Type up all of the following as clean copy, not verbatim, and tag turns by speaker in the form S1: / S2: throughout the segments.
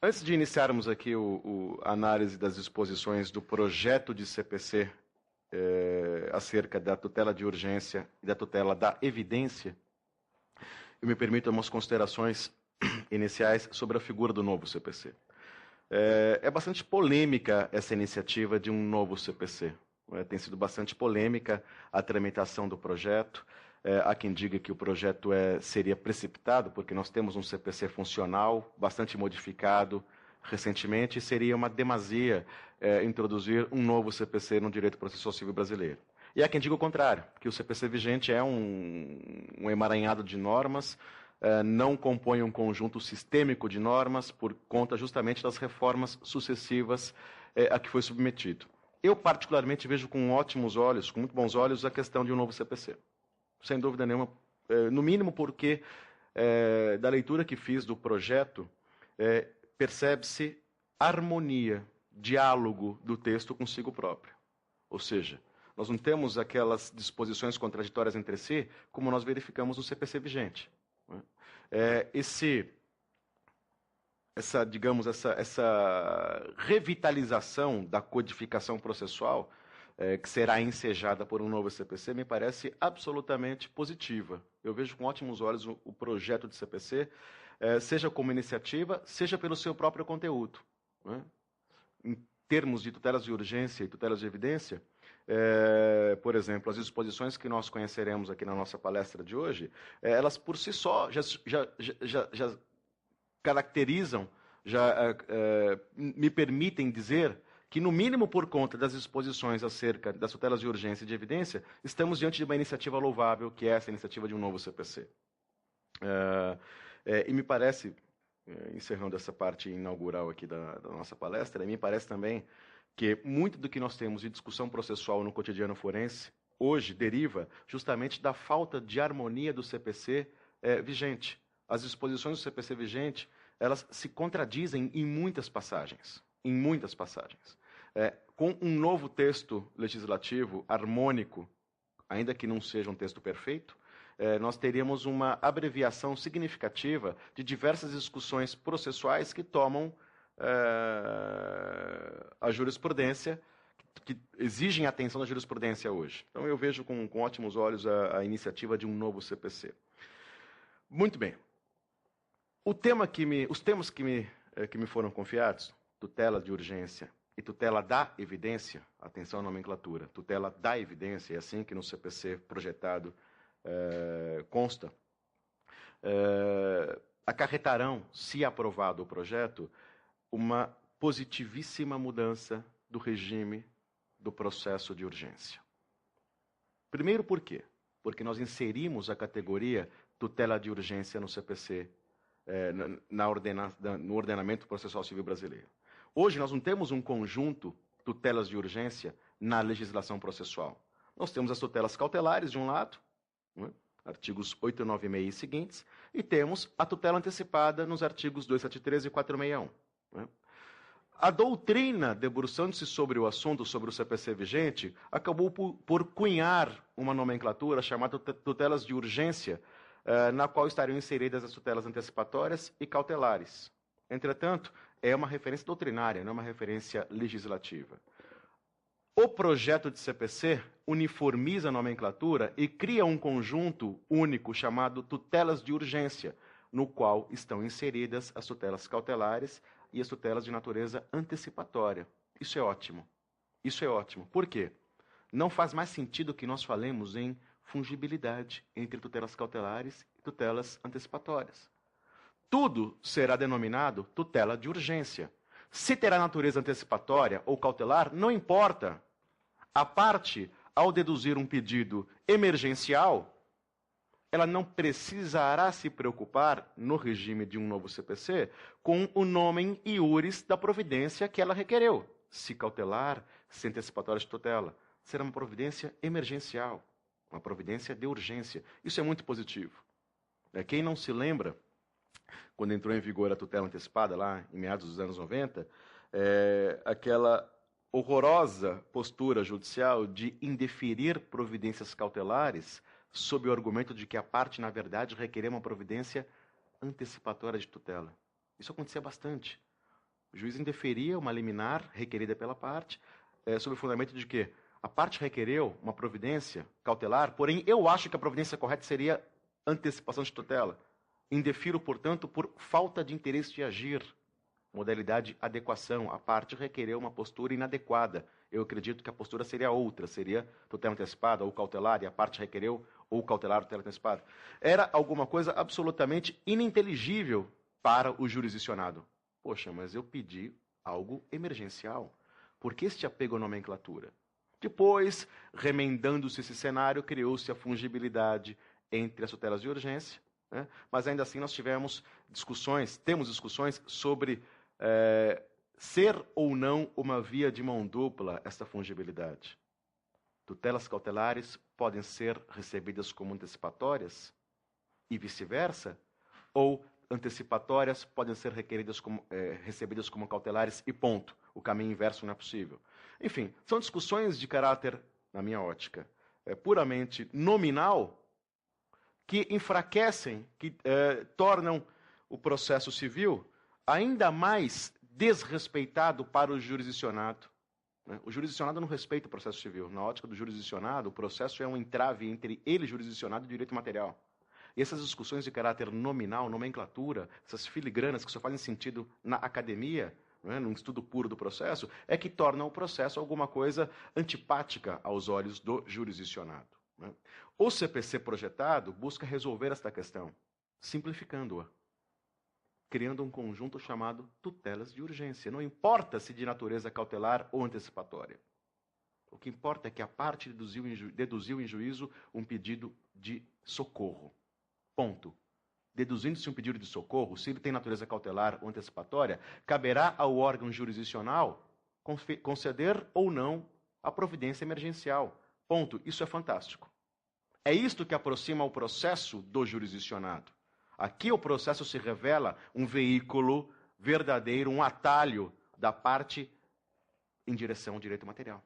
S1: Antes de iniciarmos aqui a análise das disposições do projeto de CPC acerca da tutela de urgência e da tutela da evidência, eu me permito umas considerações iniciais sobre a figura do novo CPC. É bastante polêmica essa iniciativa de um novo CPC. Tem sido bastante polêmica a tramitação do projeto. Há quem diga que o projeto seria precipitado, porque nós temos um CPC funcional, bastante modificado recentemente, e seria uma demasia introduzir um novo CPC no direito processual civil brasileiro. E há quem diga o contrário, que o CPC vigente é um emaranhado de normas, não compõe um conjunto sistêmico de normas por conta justamente das reformas sucessivas a que foi submetido. Eu, particularmente, vejo com ótimos olhos, com muito bons olhos, a questão de um novo CPC. Sem dúvida nenhuma, no mínimo porque, da leitura que fiz do projeto, percebe-se harmonia, diálogo do texto consigo próprio. Ou seja, nós não temos aquelas disposições contraditórias entre si, como nós verificamos no CPC vigente. Essa revitalização da codificação processual que será ensejada por um novo CPC, me parece absolutamente positiva. Eu vejo com ótimos olhos o projeto de CPC, seja como iniciativa, seja pelo seu próprio conteúdo. Em termos de tutelas de urgência e tutelas de evidência, por exemplo, as disposições que nós conheceremos aqui na nossa palestra de hoje, elas por si só já caracterizam, me permitem dizer que, no mínimo por conta das disposições acerca das tutelas de urgência e de evidência, estamos diante de uma iniciativa louvável, que é essa iniciativa de um novo CPC. E me parece, encerrando essa parte inaugural aqui da nossa palestra, me parece também que muito do que nós temos de discussão processual no cotidiano forense, hoje, deriva justamente da falta de harmonia do CPC vigente. As disposições do CPC vigente, elas se contradizem em muitas passagens. Com um novo texto legislativo harmônico, ainda que não seja um texto perfeito, nós teríamos uma abreviação significativa de diversas discussões processuais que tomam a jurisprudência, que exigem a atenção da jurisprudência hoje. Então eu vejo com ótimos olhos a iniciativa de um novo CPC. Muito bem. Os temas que me foram confiados, tutela de urgência e tutela da evidência, atenção à nomenclatura, tutela da evidência, é assim que no CPC projetado consta, acarretarão, se aprovado o projeto, uma positivíssima mudança do regime do processo de urgência. Primeiro, por quê? Porque nós inserimos a categoria tutela de urgência no CPC, no ordenamento processual civil brasileiro. Hoje nós não temos um conjunto tutelas de urgência na legislação processual. Nós temos as tutelas cautelares de um lado, artigos 896 e seguintes, e temos a tutela antecipada nos artigos 273 e 461. A doutrina, debruçando-se sobre o assunto, sobre o CPC vigente, acabou por cunhar uma nomenclatura chamada tutelas de urgência, na qual estariam inseridas as tutelas antecipatórias e cautelares. Entretanto, é uma referência doutrinária, não é uma referência legislativa. O projeto de CPC uniformiza a nomenclatura e cria um conjunto único chamado tutelas de urgência, no qual estão inseridas as tutelas cautelares e as tutelas de natureza antecipatória. Isso é ótimo. Por quê? Não faz mais sentido que nós falemos em fungibilidade entre tutelas cautelares e tutelas antecipatórias. Tudo será denominado tutela de urgência. Se terá natureza antecipatória ou cautelar, não importa. A parte, ao deduzir um pedido emergencial, ela não precisará se preocupar, no regime de um novo CPC, com o nomen iuris da providência que ela requereu. Se cautelar, se antecipatória de tutela. Será uma providência emergencial, uma providência de urgência. Isso é muito positivo. Quem não se lembra, quando entrou em vigor a tutela antecipada, lá em meados dos anos 90, aquela horrorosa postura judicial de indeferir providências cautelares sob o argumento de que a parte, na verdade, requeria uma providência antecipatória de tutela. Isso acontecia bastante. O juiz indeferia uma liminar requerida pela parte, sob o fundamento de que a parte requereu uma providência cautelar, porém eu acho que a providência correta seria antecipação de tutela. Indefiro, portanto, por falta de interesse de agir. Modalidade adequação. A parte requereu uma postura inadequada. Eu acredito que a postura seria outra, seria tutela antecipada ou cautelar, e a parte requereu ou cautelar ou tutela antecipada. Era alguma coisa absolutamente ininteligível para o jurisdicionado. Poxa, mas eu pedi algo emergencial. Por que este apego à nomenclatura? Depois, remendando-se esse cenário, criou-se a fungibilidade entre as tutelas de urgência, né? Mas ainda assim nós temos discussões sobre ser ou não uma via de mão dupla esta fungibilidade. Tutelas cautelares podem ser recebidas como antecipatórias e vice-versa, ou antecipatórias podem ser recebidas como cautelares e ponto. O caminho inverso não é possível. Enfim, são discussões de caráter, na minha ótica, puramente nominal, que enfraquecem, que tornam o processo civil ainda mais desrespeitado para o jurisdicionado. Né? O jurisdicionado não respeita o processo civil. Na ótica do jurisdicionado, o processo é um entrave entre ele, jurisdicionado, e o direito material. E essas discussões de caráter nominal, nomenclatura, essas filigranas que só fazem sentido na academia, né, num estudo puro do processo, é que tornam o processo alguma coisa antipática aos olhos do jurisdicionado. Né? O CPC projetado busca resolver esta questão, simplificando-a, criando um conjunto chamado tutelas de urgência. Não importa se de natureza cautelar ou antecipatória. O que importa é que a parte deduziu em juízo um pedido de socorro. Ponto. Deduzindo-se um pedido de socorro, se ele tem natureza cautelar ou antecipatória, caberá ao órgão jurisdicional conceder ou não a providência emergencial. Ponto. Isso é fantástico. É isto que aproxima o processo do jurisdicionado. Aqui o processo se revela um veículo verdadeiro, um atalho da parte em direção ao direito material.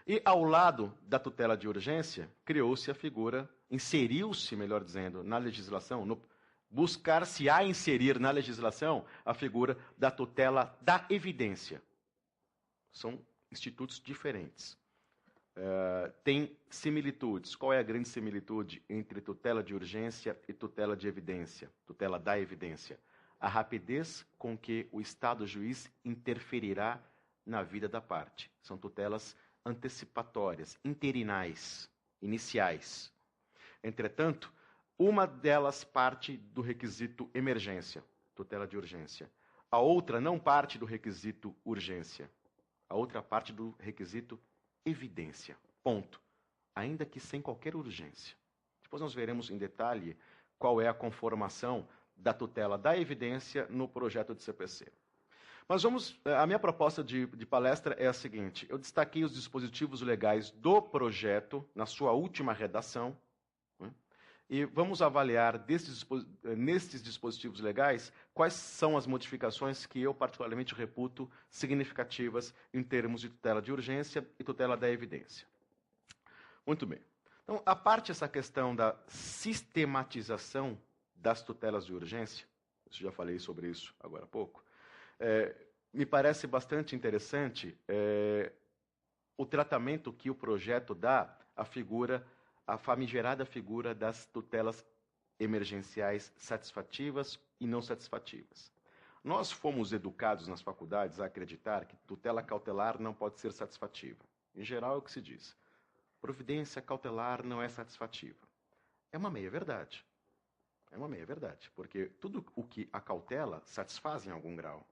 S1: E ao lado da tutela de urgência, criou-se a figura, inseriu-se, melhor dizendo, na legislação, buscar-se-á inserir na legislação a figura da tutela da evidência. São institutos diferentes. Tem similitudes. Qual é a grande similitude entre tutela de urgência e tutela de evidência? Tutela da evidência. A rapidez com que o Estado juiz interferirá na vida da parte. São tutelas antecipatórias, interinais, iniciais. Entretanto, uma delas parte do requisito emergência, tutela de urgência. A outra não parte do requisito urgência. A outra parte do requisito evidência. Ponto. Ainda que sem qualquer urgência. Depois nós veremos em detalhe qual é a conformação da tutela da evidência no projeto de CPC. Mas a minha proposta de palestra é a seguinte: eu destaquei os dispositivos legais do projeto na sua última redação, né? E vamos avaliar nestes dispositivos legais quais são as modificações que eu particularmente reputo significativas em termos de tutela de urgência e tutela da evidência. Muito bem. Então, a parte essa questão da sistematização das tutelas de urgência, eu já falei sobre isso agora há pouco, me parece bastante interessante o tratamento que o projeto dá à figura, a famigerada figura das tutelas emergenciais satisfativas e não satisfativas. Nós fomos educados nas faculdades a acreditar que tutela cautelar não pode ser satisfativa. Em geral é o que se diz. Providência cautelar não é satisfativa. É uma meia-verdade. É uma meia-verdade, porque tudo o que a cautela satisfaz em algum grau.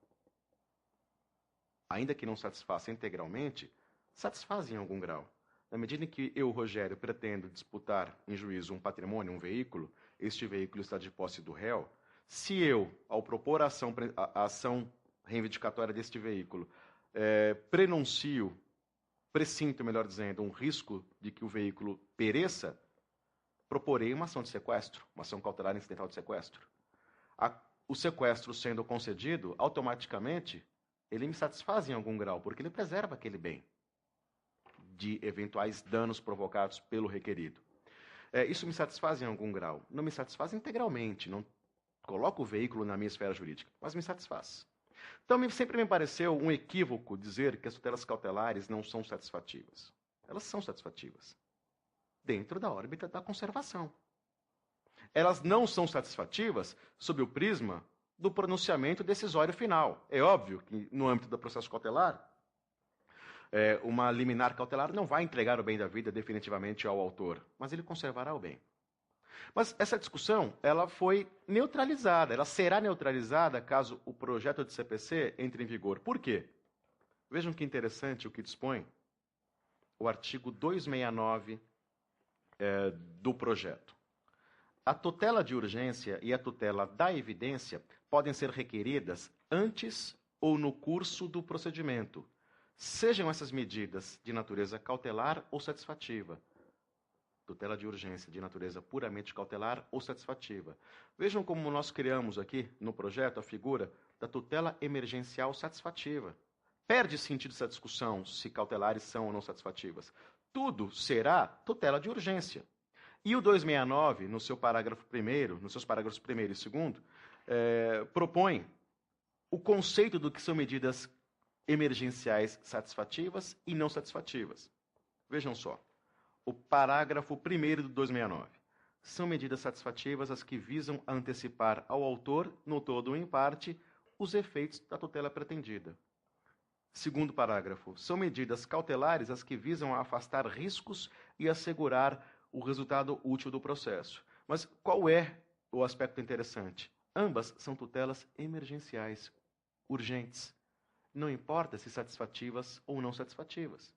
S1: Ainda que não satisfaça integralmente, satisfaz em algum grau. Na medida em que eu, Rogério, pretendo disputar em juízo um patrimônio, um veículo, este veículo está de posse do réu, se eu, ao propor a ação reivindicatória deste veículo, presinto, melhor dizendo, um risco de que o veículo pereça, proporei uma ação de sequestro, uma ação cautelar incidental de sequestro. O sequestro sendo concedido, automaticamente, ele me satisfaz em algum grau, porque ele preserva aquele bem de eventuais danos provocados pelo requerido. Isso me satisfaz em algum grau. Não me satisfaz integralmente, não coloco o veículo na minha esfera jurídica, mas me satisfaz. Então, sempre me pareceu um equívoco dizer que as tutelas cautelares não são satisfativas. Elas são satisfativas, dentro da órbita da conservação. Elas não são satisfativas sob o prisma do pronunciamento decisório final. É óbvio que, no âmbito do processo cautelar, uma liminar cautelar não vai entregar o bem da vida definitivamente ao autor, mas ele conservará o bem. Mas essa discussão, ela foi neutralizada, ela será neutralizada caso o projeto de CPC entre em vigor. Por quê? Vejam que interessante o que dispõe o artigo 269 do projeto. A tutela de urgência e a tutela da evidência podem ser requeridas antes ou no curso do procedimento, sejam essas medidas de natureza cautelar ou satisfativa. Tutela de urgência de natureza puramente cautelar ou satisfativa. Vejam como nós criamos aqui no projeto a figura da tutela emergencial satisfativa. Perde sentido essa discussão se cautelares são ou não satisfativas. Tudo será tutela de urgência. E o 269, no seu parágrafo 1º, nos seus parágrafos 1º e 2º, propõe o conceito do que são medidas emergenciais satisfativas e não satisfativas. Vejam só. O parágrafo 1º do 269. São medidas satisfativas as que visam antecipar ao autor, no todo ou em parte, os efeitos da tutela pretendida. Segundo parágrafo. São medidas cautelares as que visam afastar riscos e assegurar o resultado útil do processo. Mas qual é o aspecto interessante? Ambas são tutelas emergenciais, urgentes. Não importa se satisfativas ou não satisfativas.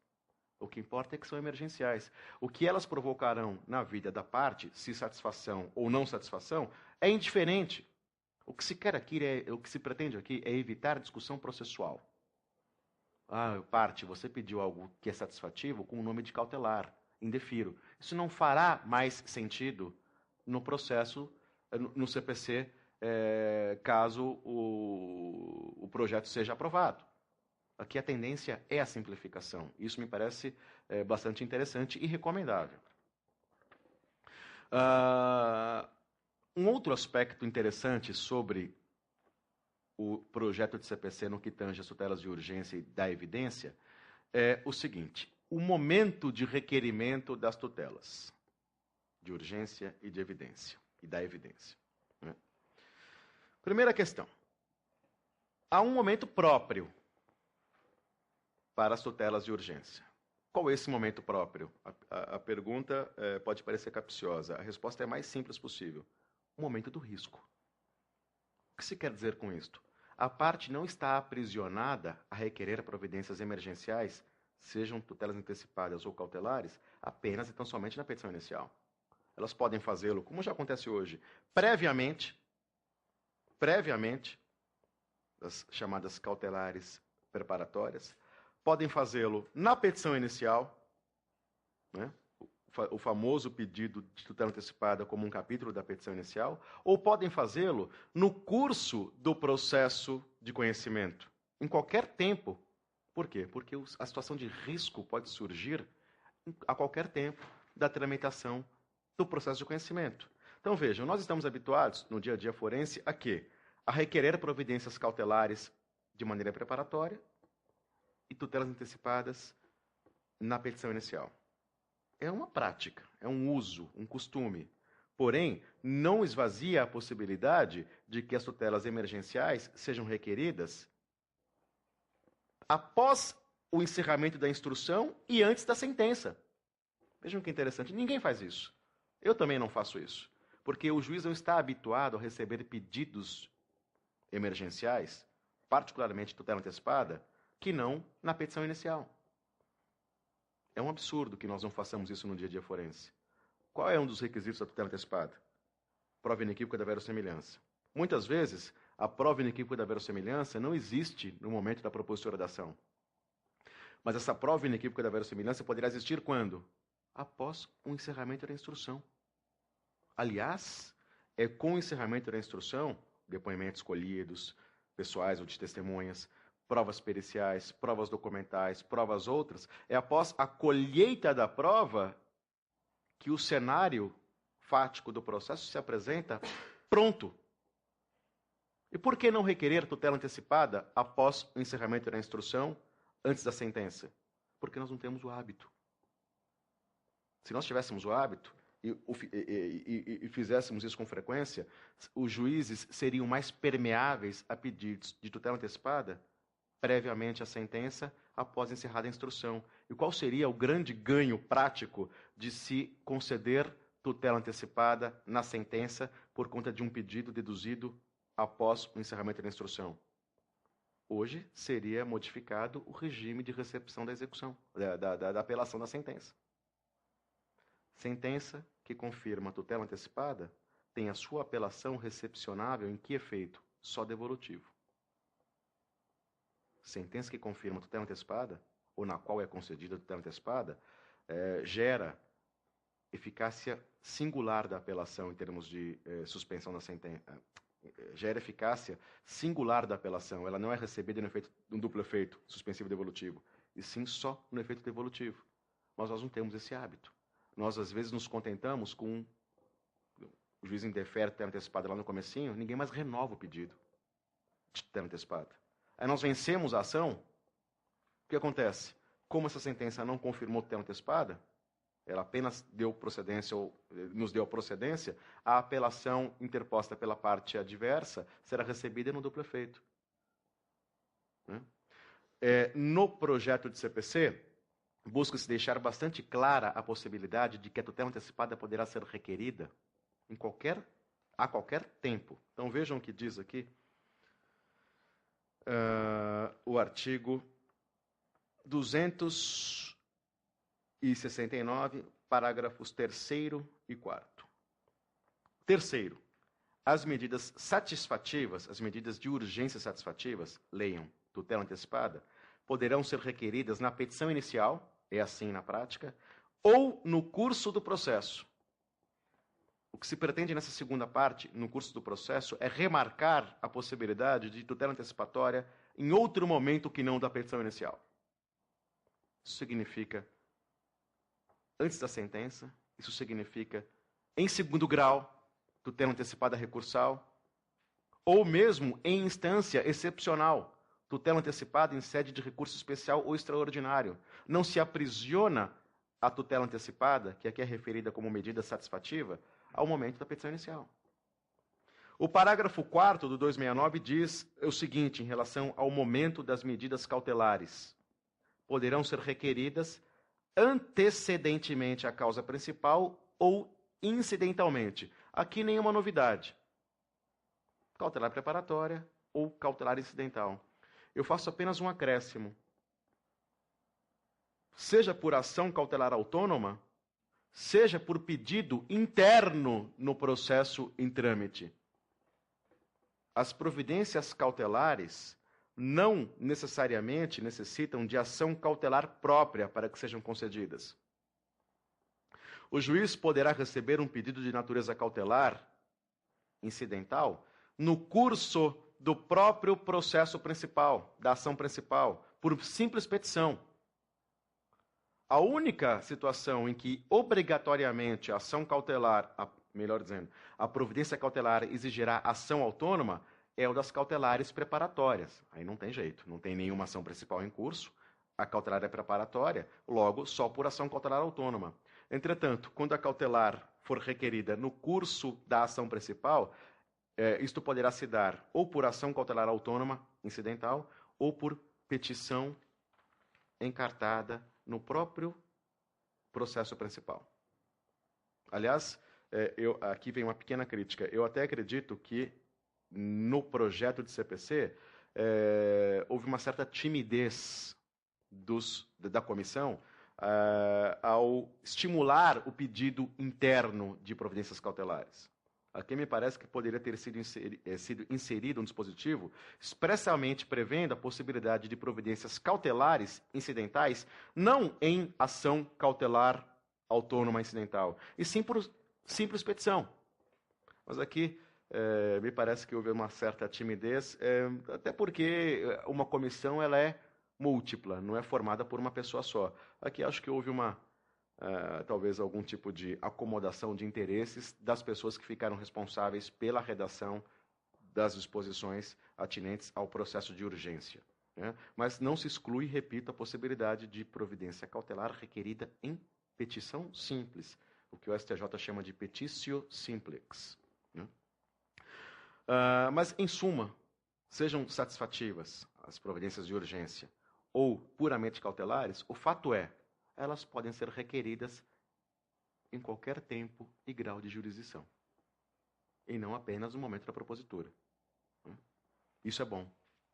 S1: O que importa é que são emergenciais. O que elas provocarão na vida da parte, se satisfação ou não satisfação, é indiferente. O que se quer aqui, o que se pretende aqui é evitar discussão processual. Parte, você pediu algo que é satisfativo com o nome de cautelar, indefiro. Isso não fará mais sentido no processo, no CPC, caso o projeto seja aprovado. Aqui a tendência é a simplificação. Isso me parece bastante interessante e recomendável. Um outro aspecto interessante sobre o projeto de CPC no que tange as tutelas de urgência e da evidência é o seguinte: o momento de requerimento das tutelas de urgência e de evidência, e da evidência. Né? Primeira questão. Há um momento próprio para as tutelas de urgência. Qual é esse momento próprio? A pergunta pode parecer capciosa. A resposta é a mais simples possível. O momento do risco. O que se quer dizer com isto? A parte não está aprisionada a requerer providências emergenciais, sejam tutelas antecipadas ou cautelares, apenas e tão somente na petição inicial. Elas podem fazê-lo, como já acontece hoje, previamente, as chamadas cautelares preparatórias, podem fazê-lo na petição inicial, né? O famoso pedido de tutela antecipada como um capítulo da petição inicial, ou podem fazê-lo no curso do processo de conhecimento, em qualquer tempo. Por quê? Porque a situação de risco pode surgir a qualquer tempo da tramitação do processo de conhecimento. Então, vejam, nós estamos habituados, no dia a dia forense, a quê? A requerer providências cautelares de maneira preparatória e tutelas antecipadas na petição inicial. É uma prática, é um uso, um costume. Porém, não esvazia a possibilidade de que as tutelas emergenciais sejam requeridas após o encerramento da instrução e antes da sentença. Vejam que interessante, ninguém faz isso. Eu também não faço isso. Porque o juiz não está habituado a receber pedidos emergenciais, particularmente tutela antecipada, que não na petição inicial. É um absurdo que nós não façamos isso no dia a dia forense. Qual é um dos requisitos da tutela antecipada? Prova inequívoca da verossimilhança. Muitas vezes, a prova inequívoca da verossimilhança não existe no momento da propositura da ação. Mas essa prova inequívoca da verossimilhança poderá existir quando? Após o encerramento da instrução. Aliás, é com o encerramento da instrução, depoimentos colhidos, pessoais ou de testemunhas, provas periciais, provas documentais, provas outras, é após a colheita da prova que o cenário fático do processo se apresenta pronto E por que não requerer tutela antecipada após o encerramento da instrução, antes da sentença? Porque nós não temos o hábito. Se nós tivéssemos o hábito e fizéssemos isso com frequência, os juízes seriam mais permeáveis a pedidos de tutela antecipada previamente à sentença, após encerrada a instrução. E qual seria o grande ganho prático de se conceder tutela antecipada na sentença por conta de um pedido deduzido após o encerramento da instrução? Hoje seria modificado o regime de recepção da execução, da apelação da sentença. Sentença que confirma a tutela antecipada tem a sua apelação recepcionável em que efeito? Só devolutivo. Sentença que confirma a tutela antecipada, ou na qual é concedida a tutela antecipada, gera eficácia singular da apelação em termos de suspensão da sentença. Gera eficácia singular da apelação. Ela não é recebida no duplo efeito, suspensivo e devolutivo, e sim só no efeito devolutivo. Mas nós não temos esse hábito. Nós, às vezes, nos contentamos com o juiz indefere tutela antecipada lá no comecinho, ninguém mais renova o pedido de tutela antecipada. Aí nós vencemos a ação, o que acontece? Como essa sentença não confirmou tutela antecipada, ela apenas deu procedência, ou nos deu a procedência, a apelação interposta pela parte adversa será recebida no duplo efeito. No projeto de CPC, busca-se deixar bastante clara a possibilidade de que a tutela antecipada poderá ser requerida a qualquer tempo. Então vejam o que diz aqui o artigo 269, parágrafos 3º e 4º. Terceiro, as medidas satisfativas, as medidas de urgência satisfativas, leiam, tutela antecipada, poderão ser requeridas na petição inicial, é assim na prática, ou no curso do processo. O que se pretende nessa segunda parte, no curso do processo, é remarcar a possibilidade de tutela antecipatória em outro momento que não da petição inicial. Isso significa antes da sentença, isso significa em segundo grau, tutela antecipada recursal, ou mesmo em instância excepcional, tutela antecipada em sede de recurso especial ou extraordinário. Não se aprisiona a tutela antecipada, que aqui é referida como medida satisfativa, ao momento da petição inicial. O parágrafo 4º do 269 diz o seguinte em relação ao momento das medidas cautelares. Poderão ser requeridas antecedentemente à causa principal ou incidentalmente. Aqui nenhuma novidade. Cautelar preparatória ou cautelar incidental. Eu faço apenas um acréscimo. Seja por ação cautelar autônoma, seja por pedido interno no processo em trâmite. As providências cautelares não necessariamente necessitam de ação cautelar própria para que sejam concedidas. O juiz poderá receber um pedido de natureza cautelar incidental no curso do próprio processo principal, da ação principal, por simples petição. A única situação em que obrigatoriamente a ação cautelar, melhor dizendo, a providência cautelar exigirá ação autônoma é o das cautelares preparatórias. Aí não tem jeito, não tem nenhuma ação principal em curso, a cautelar é preparatória, logo só por ação cautelar autônoma. Entretanto, quando a cautelar for requerida no curso da ação principal, isto poderá se dar ou por ação cautelar autônoma incidental ou por petição encartada no próprio processo principal. Aliás, aqui vem uma pequena crítica. Eu até acredito que no projeto de CPC houve uma certa timidez da comissão ao estimular o pedido interno de providências cautelares. Aqui me parece que poderia ter sido inserido um dispositivo expressamente prevendo a possibilidade de providências cautelares incidentais, não em ação cautelar autônoma incidental, e sim por simples petição. Mas aqui me parece que houve uma certa timidez, até porque uma comissão ela é múltipla, não é formada por uma pessoa só. Aqui acho que houve talvez algum tipo de acomodação de interesses das pessoas que ficaram responsáveis pela redação das disposições atinentes ao processo de urgência, né? Mas não se exclui, repito, a possibilidade de providência cautelar requerida em petição simples, o que o STJ chama de petitio simplex, né? Mas, em suma, sejam satisfativas as providências de urgência ou puramente cautelares, o fato é, elas podem ser requeridas em qualquer tempo e grau de jurisdição, e não apenas no momento da propositura. Isso é bom.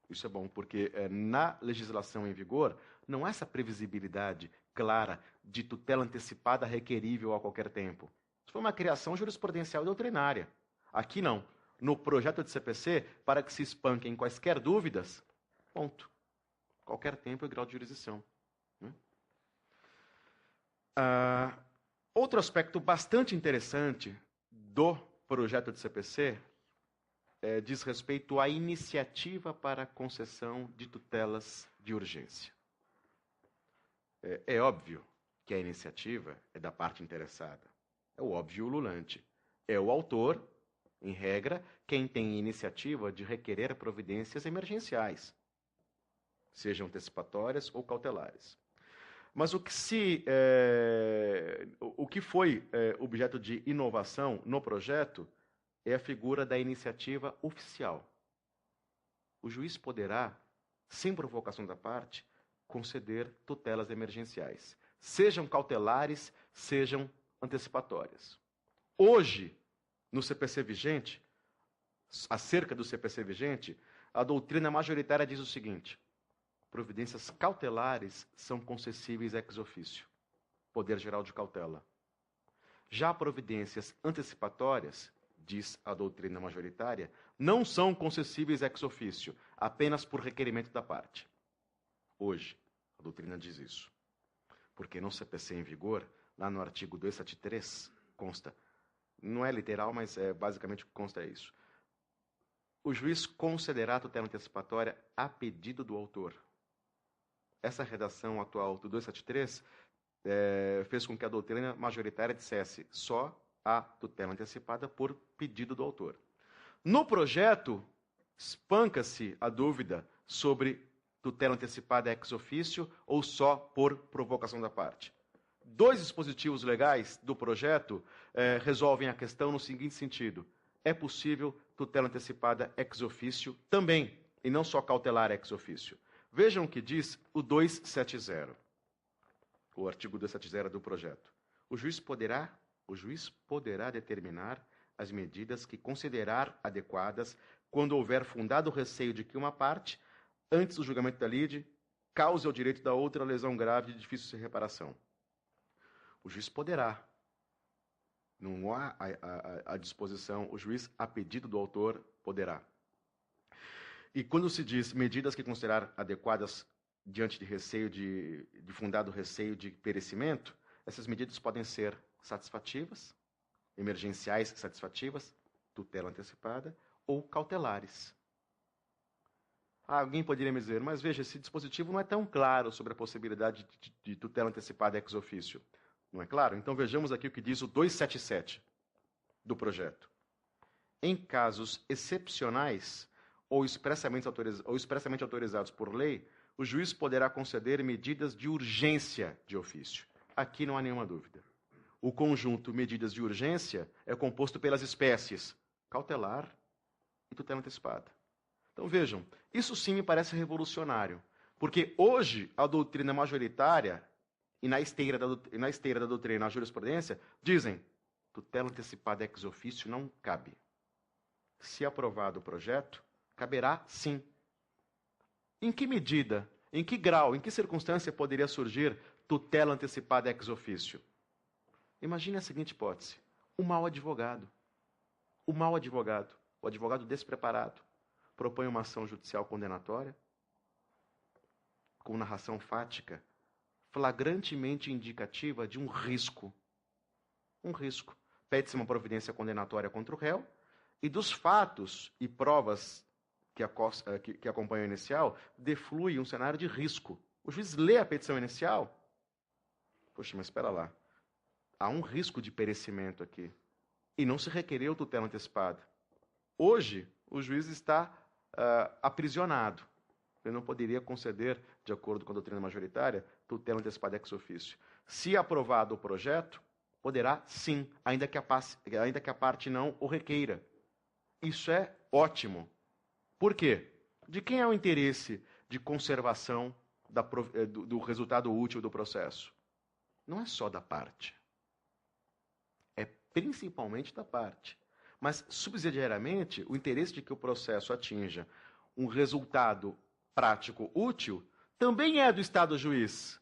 S1: Isso é bom, porque na legislação em vigor não há essa previsibilidade clara de tutela antecipada requerível a qualquer tempo. Isso foi uma criação jurisprudencial e doutrinária. Aqui não. No projeto de CPC, para que se espanquem quaisquer dúvidas, ponto. Qualquer tempo e grau de jurisdição. Outro aspecto bastante interessante do projeto de CPC diz respeito à iniciativa para a concessão de tutelas de urgência. É óbvio que a iniciativa é da parte interessada. É o óbvio ululante. É o autor, em regra, quem tem iniciativa de requerer providências emergenciais, sejam antecipatórias ou cautelares. Mas o que foi objeto de inovação no projeto é a figura da iniciativa oficial. O juiz poderá, sem provocação da parte, conceder tutelas emergenciais, sejam cautelares, sejam antecipatórias. Hoje, no CPC vigente, acerca do CPC vigente, a doutrina majoritária diz o seguinte: providências cautelares são concessíveis ex officio, poder geral de cautela. Já providências antecipatórias, diz a doutrina majoritária, não são concessíveis ex officio, apenas por requerimento da parte. Hoje, a doutrina diz isso. Porque no CPC em vigor, lá no artigo 273, consta, não é literal, mas basicamente o que consta é isso. O juiz concederá a tutela antecipatória a pedido do autor. Essa redação atual do 273 fez com que a doutrina majoritária dissesse só a tutela antecipada por pedido do autor. No projeto, espanca-se a dúvida sobre tutela antecipada ex officio ou só por provocação da parte. Dois dispositivos legais do projeto resolvem a questão no seguinte sentido: é possível tutela antecipada ex officio também, e não só cautelar ex officio. Vejam o que diz o 270, o artigo 270 do projeto. O juiz poderá determinar as medidas que considerar adequadas quando houver fundado receio de que uma parte, antes do julgamento da lide, cause ao direito da outra lesão grave de difícil reparação. O juiz poderá. Não há a disposição, o juiz, a pedido do autor, poderá. E quando se diz medidas que considerar adequadas diante de receio de fundado receio de perecimento, essas medidas podem ser satisfativas, emergenciais satisfativas, tutela antecipada, ou cautelares. Alguém poderia me dizer, mas veja, esse dispositivo não é tão claro sobre a possibilidade de tutela antecipada ex officio. Não é claro? Então vejamos aqui o que diz o 277 do projeto. Em casos excepcionais ou expressamente autorizados por lei, o juiz poderá conceder medidas de urgência de ofício. Aqui não há nenhuma dúvida. O conjunto medidas de urgência é composto pelas espécies cautelar e tutela antecipada. Então vejam, isso sim me parece revolucionário, porque hoje a doutrina majoritária e na esteira da doutrina, na jurisprudência, dizem tutela antecipada ex officio não cabe. Se aprovado o projeto, caberá sim. Em que medida, em que grau, em que circunstância poderia surgir tutela antecipada ex officio? Imagine a seguinte hipótese: o mau advogado. O advogado despreparado, propõe uma ação judicial condenatória com narração fática, flagrantemente indicativa de um risco. Um risco. Pede-se uma providência condenatória contra o réu e dos fatos e provas que acompanham a inicial, deflui um cenário de risco. O juiz lê a petição inicial. Poxa, mas espera lá. Há um risco de perecimento aqui. E não se requereu tutela antecipada. Hoje, o juiz está aprisionado. Ele não poderia conceder, de acordo com a doutrina majoritária, tutela antecipada ex officio. Se aprovado o projeto, poderá sim, ainda que a parte não o requeira. Isso é ótimo. Por quê? De quem é o interesse de conservação do resultado útil do processo? Não é só da parte. É principalmente da parte. Mas, subsidiariamente, o interesse de que o processo atinja um resultado prático útil também é do Estado juiz,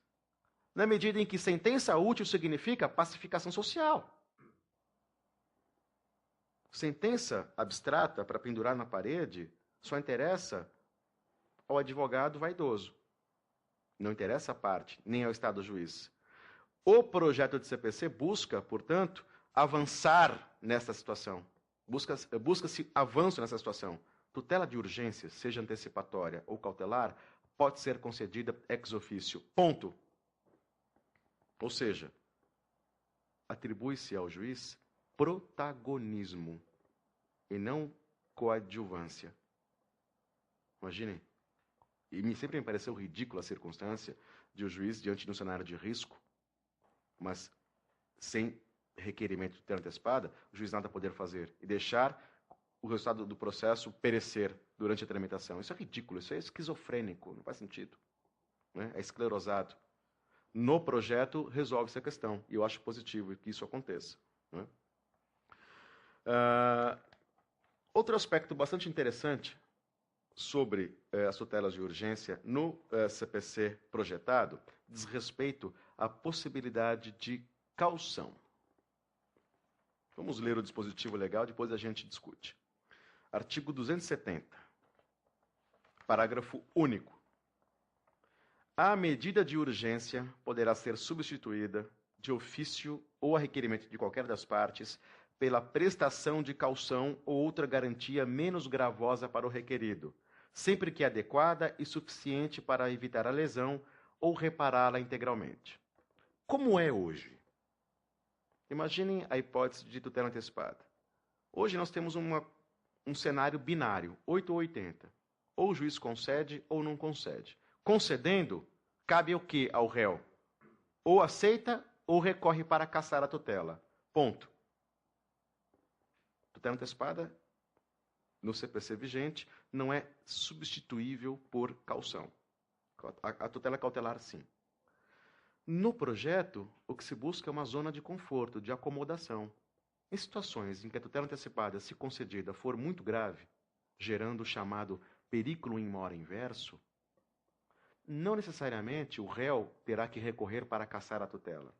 S1: na medida em que sentença útil significa pacificação social. Sentença abstrata para pendurar na parede só interessa ao advogado vaidoso. Não interessa a parte, nem ao Estado juiz. O projeto de CPC busca, portanto, avançar nessa situação. Busca-se avanço nessa situação. Tutela de urgência, seja antecipatória ou cautelar, pode ser concedida ex officio. Ponto. Ou seja, atribui-se ao juiz protagonismo e não coadjuvância. Imaginem. E sempre me pareceu ridícula a circunstância de o juiz, diante de um cenário de risco, mas sem requerimento de tutela antecipada, o juiz nada poder fazer e deixar o resultado do processo perecer durante a tramitação. Isso é ridículo, isso é esquizofrênico, não faz sentido. Né? É esclerosado. No projeto, resolve-se a questão, e eu acho positivo que isso aconteça. Né? Outro aspecto bastante interessante sobre as tutelas de urgência no CPC projetado diz respeito à possibilidade de caução. Vamos ler o dispositivo legal, depois a gente discute. Artigo 270, parágrafo único. A medida de urgência poderá ser substituída de ofício ou a requerimento de qualquer das partes pela prestação de caução ou outra garantia menos gravosa para o requerido, sempre que adequada e suficiente para evitar a lesão ou repará-la integralmente. Como é hoje? Imaginem a hipótese de tutela antecipada. Hoje nós temos um cenário binário, 8 ou 80. Ou o juiz concede ou não concede. Concedendo, cabe o que ao réu? Ou aceita ou recorre para cassar a tutela. Ponto. Tutela antecipada, no CPC vigente, não é substituível por caução. A tutela cautelar, sim. No projeto, o que se busca é uma zona de conforto, de acomodação. Em situações em que a tutela antecipada, se concedida, for muito grave, gerando o chamado periculum in mora inverso, não necessariamente o réu terá que recorrer para cassar a tutela.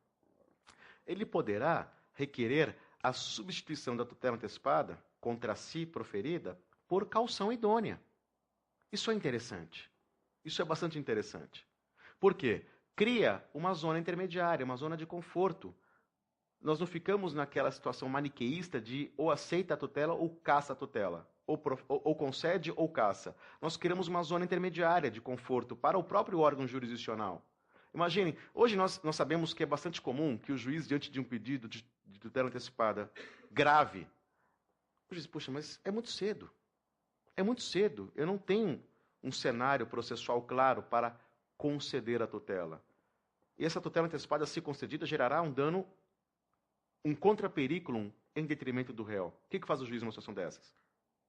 S1: Ele poderá requerer a substituição da tutela antecipada, contra si proferida, por caução idônea. Isso é interessante. Isso é bastante interessante. Por quê? Cria uma zona intermediária, uma zona de conforto. Nós não ficamos naquela situação maniqueísta de ou aceita a tutela ou caça a tutela, ou concede ou caça. Nós criamos uma zona intermediária de conforto para o próprio órgão jurisdicional. Imaginem, hoje nós sabemos que é bastante comum que o juiz, diante de um pedido de tutela antecipada grave, o juiz, puxa, mas é muito cedo. É muito cedo. Eu não tenho um cenário processual claro para conceder a tutela. E essa tutela antecipada, se concedida, gerará um dano, um contrapericulum em detrimento do réu. O que faz o juiz numa situação dessas?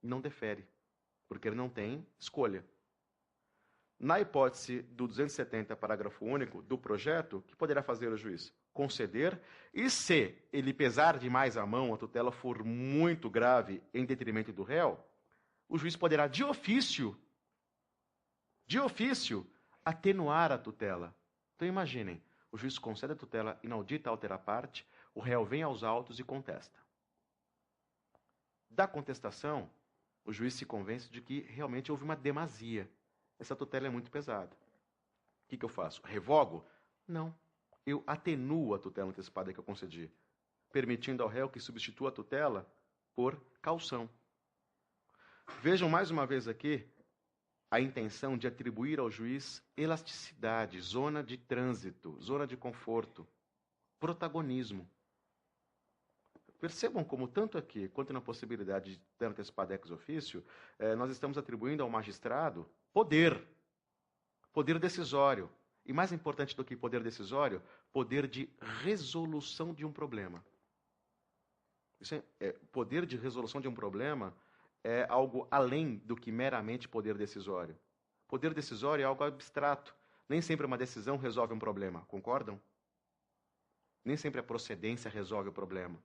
S1: Não defere, porque ele não tem escolha. Na hipótese do 270, parágrafo único do projeto, o que poderá fazer o juiz? Conceder, e se ele pesar demais a mão, a tutela for muito grave em detrimento do réu, o juiz poderá, de ofício, atenuar a tutela. Então imaginem, o juiz concede a tutela inaudita altera parte, o réu vem aos autos e contesta. Da contestação, o juiz se convence de que realmente houve uma demasia. Essa tutela é muito pesada. O que eu faço? Revogo? Não. Eu atenuo a tutela antecipada que eu concedi, permitindo ao réu que substitua a tutela por caução. Vejam mais uma vez aqui a intenção de atribuir ao juiz elasticidade, zona de trânsito, zona de conforto, protagonismo. Percebam como, tanto aqui quanto na possibilidade de ter antecipado ex officio, nós estamos atribuindo ao magistrado poder decisório. E mais importante do que poder decisório, poder de resolução de um problema. Poder de resolução de um problema é algo além do que meramente poder decisório. Poder decisório é algo abstrato. Nem sempre uma decisão resolve um problema, concordam? Nem sempre a procedência resolve o problema.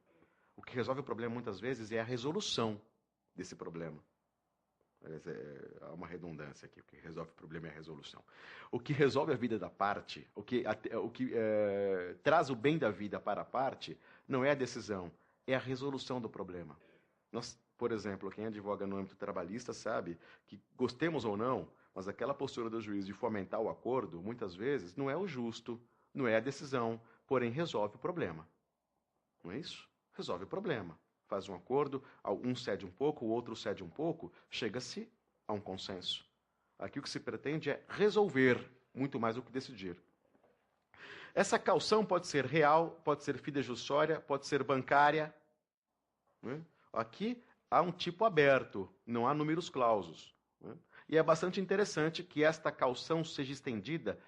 S1: O que resolve o problema, muitas vezes, é a resolução desse problema. Há uma redundância aqui. O que resolve o problema é a resolução. O que resolve a vida da parte, o que traz o bem da vida para a parte, não é a decisão, é a resolução do problema. Nós, por exemplo, quem advoga no âmbito trabalhista sabe que, gostemos ou não, mas aquela postura do juiz de fomentar o acordo, muitas vezes, não é o justo, não é a decisão, porém resolve o problema. Não é isso? Resolve o problema. Faz um acordo, um cede um pouco, o outro cede um pouco, chega-se a um consenso. Aqui o que se pretende é resolver, muito mais do que decidir. Essa caução pode ser real, pode ser fidejussória, pode ser bancária. Né? Aqui há um tipo aberto, não há números clausos. Né? E é bastante interessante que esta caução seja estendida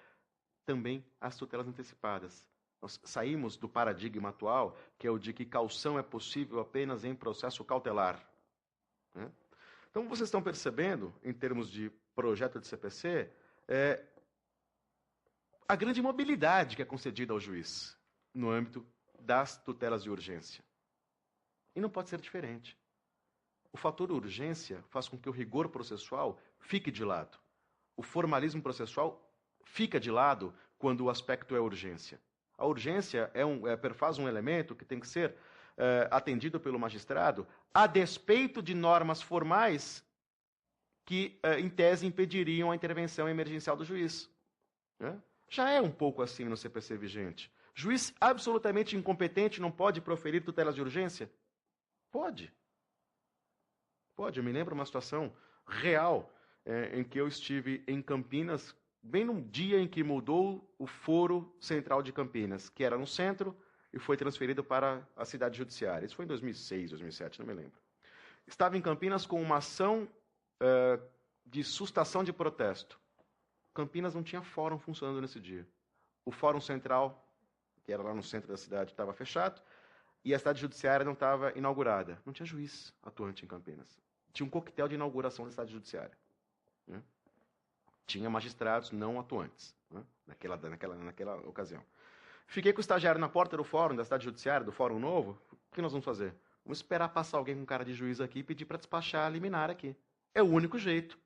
S1: também às tutelas antecipadas. Nós saímos do paradigma atual, que é o de que caução é possível apenas em processo cautelar. Né? Então, vocês estão percebendo, em termos de projeto de CPC, a grande mobilidade que é concedida ao juiz no âmbito das tutelas de urgência. E não pode ser diferente. O fator urgência faz com que o rigor processual fique de lado. O formalismo processual fica de lado quando o aspecto é urgência. A urgência perfaz um elemento que tem que ser atendido pelo magistrado a despeito de normas formais que, em tese, impediriam a intervenção emergencial do juiz. Né? Já é um pouco assim no CPC vigente. Juiz absolutamente incompetente não pode proferir tutelas de urgência? Pode. Pode. Eu me lembro uma situação real em que eu estive em Campinas, bem num dia em que mudou o foro central de Campinas, que era no centro e foi transferido para a cidade judiciária. Isso foi em 2006, 2007, não me lembro. Estava em Campinas com uma ação de sustação de protesto. Campinas não tinha fórum funcionando nesse dia. O fórum central, que era lá no centro da cidade, estava fechado, e a cidade judiciária não estava inaugurada. Não tinha juiz atuante em Campinas. Tinha um coquetel de inauguração da cidade judiciária. Né? Tinha magistrados não atuantes, né? naquela ocasião. Fiquei com o estagiário na porta do fórum da cidade judiciária, do fórum novo. O que nós vamos fazer? Vamos esperar passar alguém com cara de juiz aqui e pedir para despachar a liminar aqui. É o único jeito.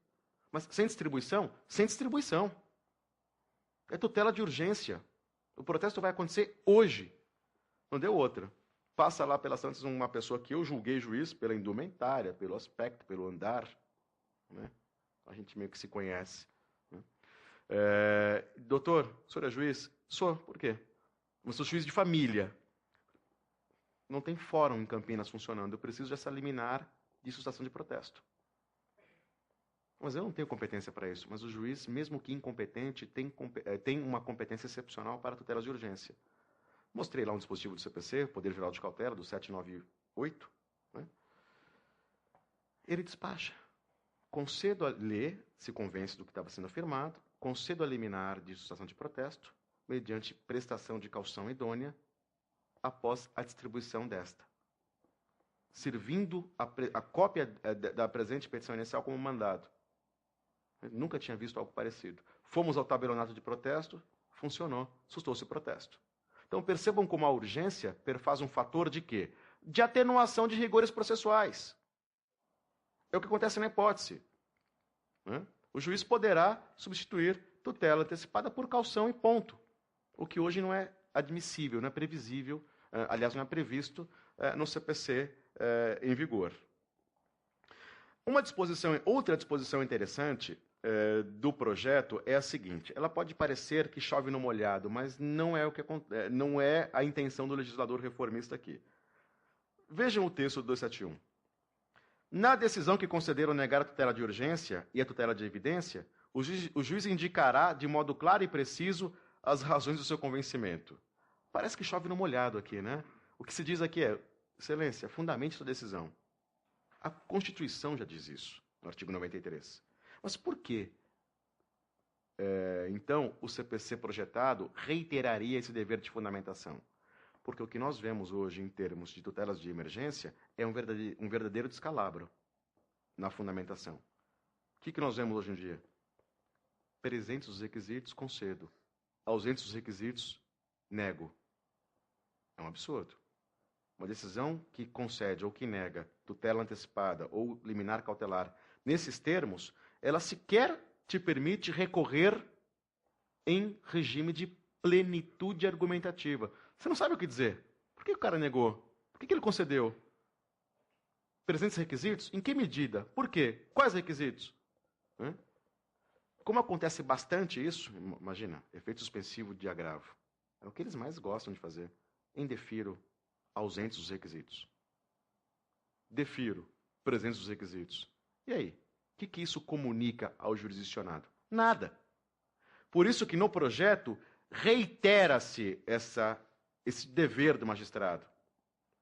S1: Mas sem distribuição? Sem distribuição. É tutela de urgência. O protesto vai acontecer hoje. Não deu outra. Passa lá pela Santos uma pessoa que eu julguei juiz pela indumentária, pelo aspecto, pelo andar. Né? A gente meio que se conhece. Né? Doutor, o senhor é juiz? Sou. Por quê? Eu sou juiz de família. Não tem fórum em Campinas funcionando. Eu preciso dessa liminar de sustação de protesto. Mas eu não tenho competência para isso. Mas o juiz, mesmo que incompetente, tem uma competência excepcional para tutelas de urgência. Mostrei lá um dispositivo do CPC, Poder Geral de Cautela, do 798. Né? Ele despacha. Concedo a ler, se convence do que estava sendo afirmado, concedo a liminar de sustação de protesto, mediante prestação de caução idônea, após a distribuição desta. Servindo a cópia da presente petição inicial como mandado. Eu nunca tinha visto algo parecido. Fomos ao tabelionato de protesto, funcionou, sustou-se o protesto. Então percebam como a urgência perfaz um fator de quê? De atenuação de rigores processuais. É o que acontece na hipótese. Né? O juiz poderá substituir tutela antecipada por caução e ponto. O que hoje não é admissível, não é previsível, aliás, não é previsto no CPC em vigor. Outra disposição interessante do projeto é a seguinte: ela pode parecer que chove no molhado, mas não é a intenção do legislador reformista aqui. Vejam o texto do 271. Na decisão que conceder ou negar a tutela de urgência e a tutela de evidência, o juiz indicará de modo claro e preciso as razões do seu convencimento. Parece que chove no molhado aqui, né? O que se diz aqui é: Excelência, fundamente sua decisão. A Constituição já diz isso, no artigo 93. Mas por que, então, o CPC projetado reiteraria esse dever de fundamentação? Porque o que nós vemos hoje em termos de tutelas de emergência é um verdadeiro descalabro na fundamentação. O que nós vemos hoje em dia? Presentes os requisitos, concedo. Ausentes os requisitos, nego. É um absurdo. Uma decisão que concede ou que nega tutela antecipada ou liminar cautelar, nesses termos, ela sequer te permite recorrer em regime de plenitude argumentativa. Você não sabe o que dizer. Por que o cara negou? Por que ele concedeu? Presentes requisitos? Em que medida? Por quê? Quais requisitos? Como acontece bastante isso, imagina, efeito suspensivo de agravo. É o que eles mais gostam de fazer. Indefiro, ausentes os requisitos. Defiro, presentes os requisitos. E aí? O que isso comunica ao jurisdicionado? Nada. Por isso que no projeto reitera-se esse dever do magistrado.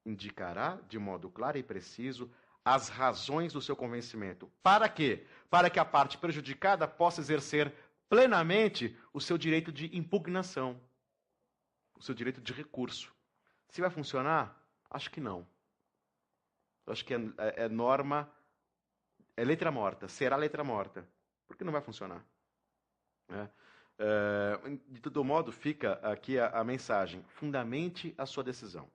S1: Indicará de modo claro e preciso as razões do seu convencimento. Para quê? Para que a parte prejudicada possa exercer plenamente o seu direito de impugnação, o seu direito de recurso. Se vai funcionar? Acho que não. Acho que é norma, é letra morta, será letra morta, porque não vai funcionar. De todo modo, fica aqui a mensagem: fundamente a sua decisão.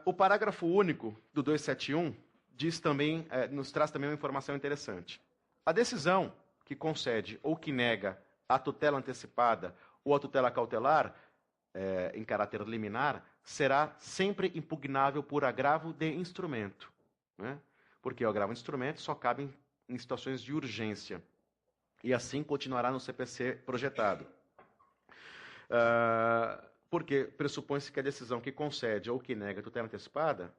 S1: O parágrafo único do 271 diz também, nos traz também uma informação interessante. A decisão que concede ou que nega a tutela antecipada ou a tutela cautelar, em caráter liminar, será sempre impugnável por agravo de instrumento. Porque o agravo de instrumento só cabe em situações de urgência. E assim continuará no CPC projetado. Porque pressupõe-se que a decisão que concede ou que nega a tutela antecipada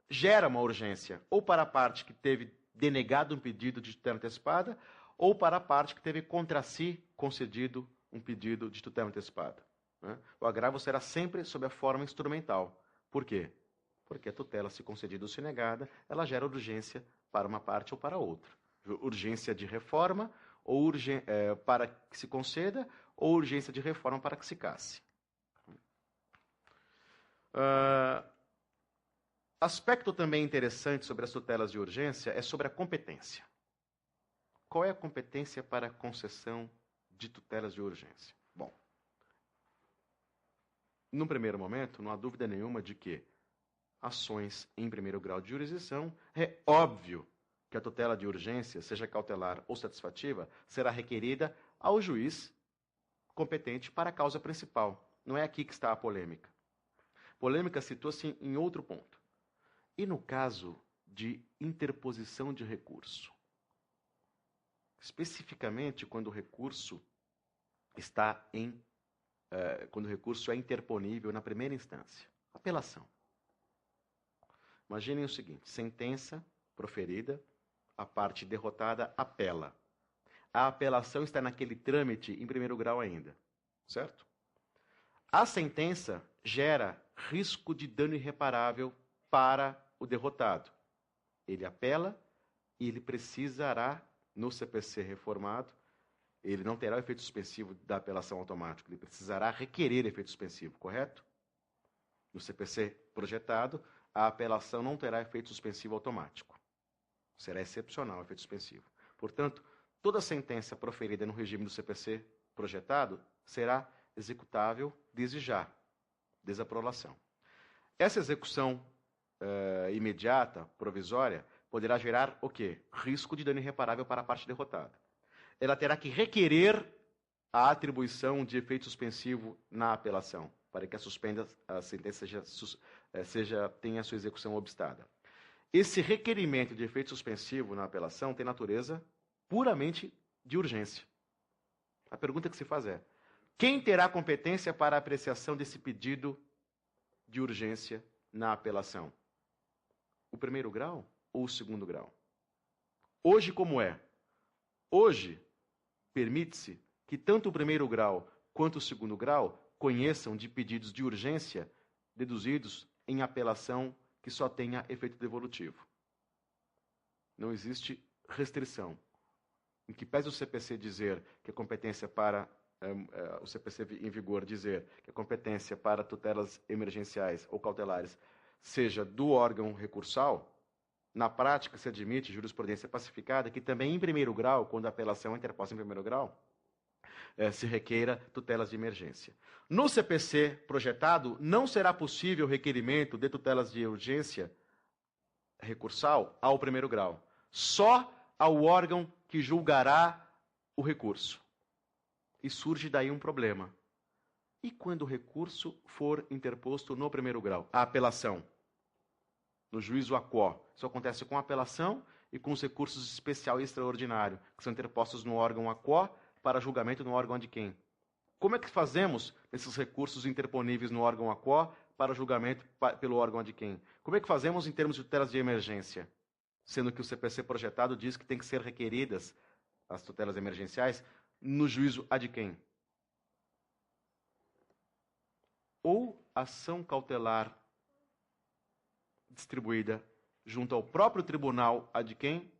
S1: gera uma urgência, ou para a parte que teve denegado um pedido de tutela antecipada, ou para a parte que teve contra si concedido um pedido de tutela antecipada. O agravo será sempre sob a forma instrumental. Por quê? Porque a tutela, se concedida ou se negada, ela gera urgência para uma parte ou para outra. Urgência de reforma ou para que se conceda, ou urgência de reforma para que se casse. Aspecto também interessante sobre as tutelas de urgência é sobre a competência. Qual é a competência para a concessão de tutelas de urgência? Bom, num primeiro momento, não há dúvida nenhuma de que ações em primeiro grau de jurisdição, é óbvio que a tutela de urgência, seja cautelar ou satisfativa, será requerida ao juiz competente para a causa principal. Não é aqui que está a polêmica. A polêmica situa-se em outro ponto. E no caso de interposição de recurso? Especificamente quando o recurso quando o recurso é interponível na primeira instância. Apelação. Imaginem o seguinte: sentença proferida, a parte derrotada apela. A apelação está naquele trâmite em primeiro grau ainda, certo? A sentença gera risco de dano irreparável para o derrotado. Ele apela e ele precisará, no CPC reformado, ele não terá o efeito suspensivo da apelação automática, ele precisará requerer efeito suspensivo, correto? No CPC projetado, a apelação não terá efeito suspensivo automático. Será excepcional o efeito suspensivo. Portanto, toda sentença proferida no regime do CPC projetado será executável desde já, desaprovação. Essa execução imediata, provisória, poderá gerar o quê? Risco de dano irreparável para a parte derrotada. Ela terá que requerer a atribuição de efeito suspensivo na apelação, para que a sentença tenha a sua execução obstada. Esse requerimento de efeito suspensivo na apelação tem natureza puramente de urgência. A pergunta que se faz é: quem terá competência para a apreciação desse pedido de urgência na apelação? O primeiro grau ou o segundo grau? Hoje, como é? Hoje, permite-se que tanto o primeiro grau quanto o segundo grau conheçam de pedidos de urgência deduzidos em apelação que só tenha efeito devolutivo. Não existe restrição. Em que pese o CPC dizer que a competência para o CPC em vigor dizer que a competência para tutelas emergenciais ou cautelares seja do órgão recursal, na prática se admite jurisprudência pacificada que também em primeiro grau, quando a apelação é interposta em primeiro grau, se requeira tutelas de emergência. No CPC projetado, não será possível requerimento de tutelas de urgência recursal ao primeiro grau, só ao órgão que julgará o recurso. E surge daí um problema. E quando o recurso for interposto no primeiro grau? A apelação. No juízo aquó. Isso acontece com a apelação e com os recursos especial e extraordinário, que são interpostos no órgão aquó para julgamento no órgão de quem? Como é que fazemos esses recursos interponíveis no órgão aquó para julgamento pelo órgão de quem? Como é que fazemos em termos de tutelas de emergência? Sendo que o CPC projetado diz que tem que ser requeridas as tutelas emergenciais no juízo ad quem? Ou ação cautelar distribuída junto ao próprio tribunal ad quem?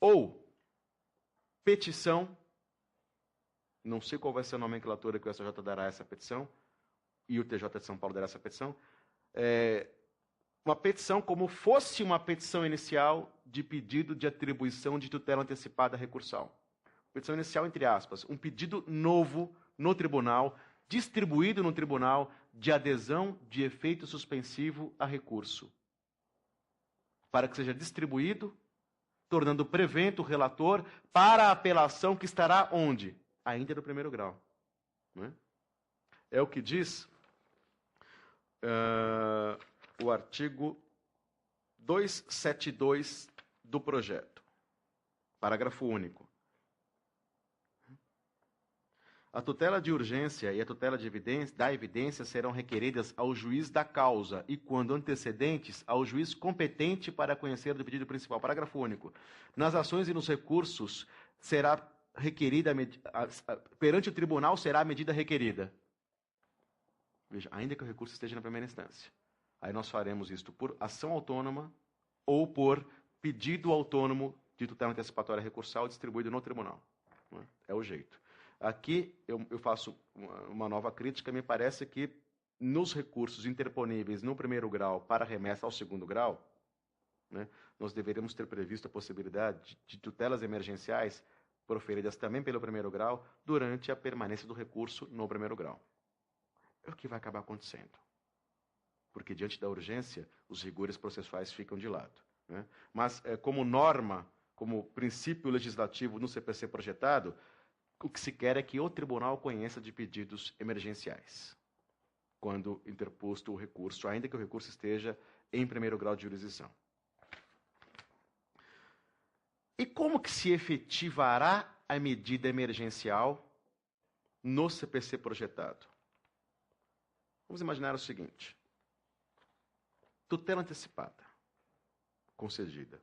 S1: Ou petição, não sei qual vai ser a nomenclatura que o STJ dará a essa petição, e o TJ de São Paulo dará essa petição, uma petição como fosse uma petição inicial de pedido de atribuição de tutela antecipada recursal. Petição inicial, entre aspas, um pedido novo no tribunal, distribuído no tribunal, de adesão de efeito suspensivo a recurso. Para que seja distribuído, tornando prevento o relator para a apelação que estará onde? Ainda no primeiro grau. Não é? É o que diz o artigo 272 do projeto. Parágrafo único. A tutela de urgência e a tutela da evidência serão requeridas ao juiz da causa e, quando antecedentes, ao juiz competente para conhecer do pedido principal. Parágrafo único. Nas ações e nos recursos será requerida, perante o tribunal será a medida requerida. Veja, ainda que o recurso esteja na primeira instância. Aí nós faremos isto por ação autônoma ou por pedido autônomo de tutela antecipatória recursal distribuído no tribunal. É o jeito. Aqui eu faço uma nova crítica. Me parece que nos recursos interponíveis no primeiro grau para remessa ao segundo grau, né, nós deveríamos ter previsto a possibilidade de tutelas emergenciais proferidas também pelo primeiro grau durante a permanência do recurso no primeiro grau. É o que vai acabar acontecendo. Porque diante da urgência, os rigores processuais ficam de lado. Né? Mas como norma, como princípio legislativo no CPC projetado, o que se quer é que o tribunal conheça de pedidos emergenciais, quando interposto o recurso, ainda que o recurso esteja em primeiro grau de jurisdição. E como que se efetivará a medida emergencial no CPC projetado? Vamos imaginar o seguinte: tutela antecipada concedida.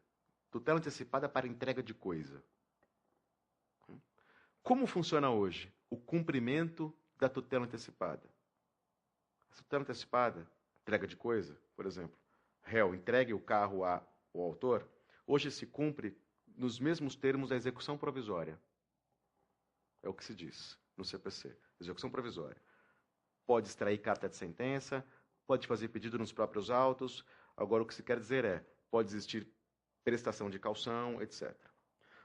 S1: Tutela antecipada para entrega de coisa. Como funciona hoje o cumprimento da tutela antecipada? A tutela antecipada, entrega de coisa, por exemplo, réu entregue o carro ao autor, hoje se cumpre nos mesmos termos da execução provisória. É o que se diz no CPC, execução provisória. Pode extrair carta de sentença, pode fazer pedido nos próprios autos. Agora, o que se quer dizer pode existir prestação de caução, etc.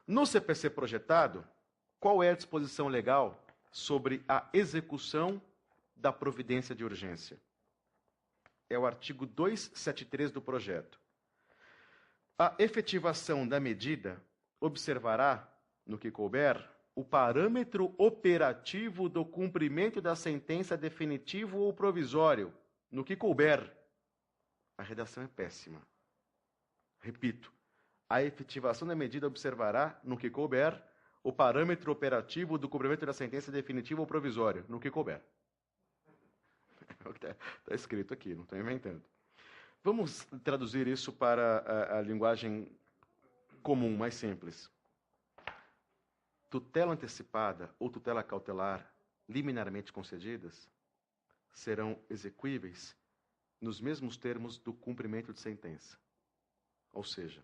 S1: No CPC projetado, qual é a disposição legal sobre a execução da providência de urgência? É o artigo 273 do projeto. A efetivação da medida observará, no que couber, o parâmetro operativo do cumprimento da sentença definitivo ou provisório, no que couber. A redação é péssima. Repito, a efetivação da medida observará, no que couber, o parâmetro operativo do cumprimento da sentença definitiva ou provisória, no que couber. Está escrito aqui, não estou inventando. Vamos traduzir isso para a linguagem comum, mais simples. Tutela antecipada ou tutela cautelar liminarmente concedidas serão exequíveis nos mesmos termos do cumprimento de sentença. Ou seja,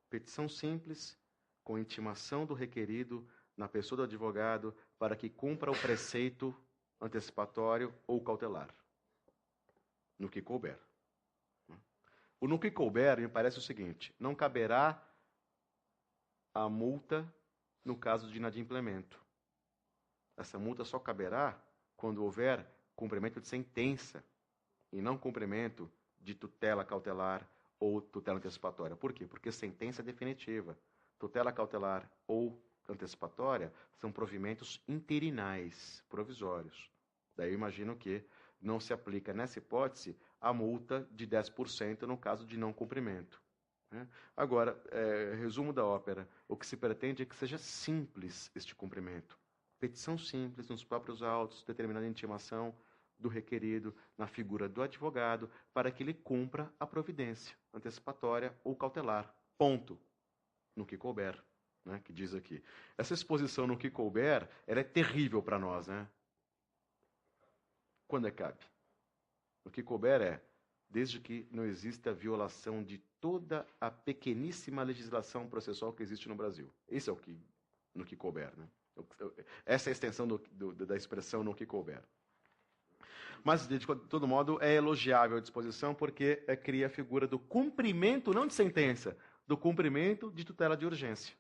S1: petição simples, com intimação do requerido na pessoa do advogado para que cumpra o preceito antecipatório ou cautelar, no que couber. O no que couber me parece o seguinte: não caberá a multa no caso de inadimplemento. Essa multa só caberá quando houver cumprimento de sentença e não cumprimento de tutela cautelar ou tutela antecipatória. Por quê? Porque sentença é definitiva. Tutela cautelar ou antecipatória são provimentos interinais, provisórios. Daí eu imagino que não se aplica, nessa hipótese, a multa de 10% no caso de não cumprimento. Agora, resumo da ópera, o que se pretende é que seja simples este cumprimento. Petição simples, nos próprios autos, determinada intimação do requerido, na figura do advogado, para que ele cumpra a providência antecipatória ou cautelar. Ponto. No que couber, né, que diz aqui. Essa exposição no que couber, ela é terrível para nós, né? Quando cabe? No que couber desde que não exista violação de toda a pequeníssima legislação processual que existe no Brasil. Esse é o que, no que couber, né? Essa é a extensão da expressão no que couber. Mas, de todo modo, é elogiável a disposição porque cria a figura do cumprimento, não de sentença, do cumprimento de tutela de urgência.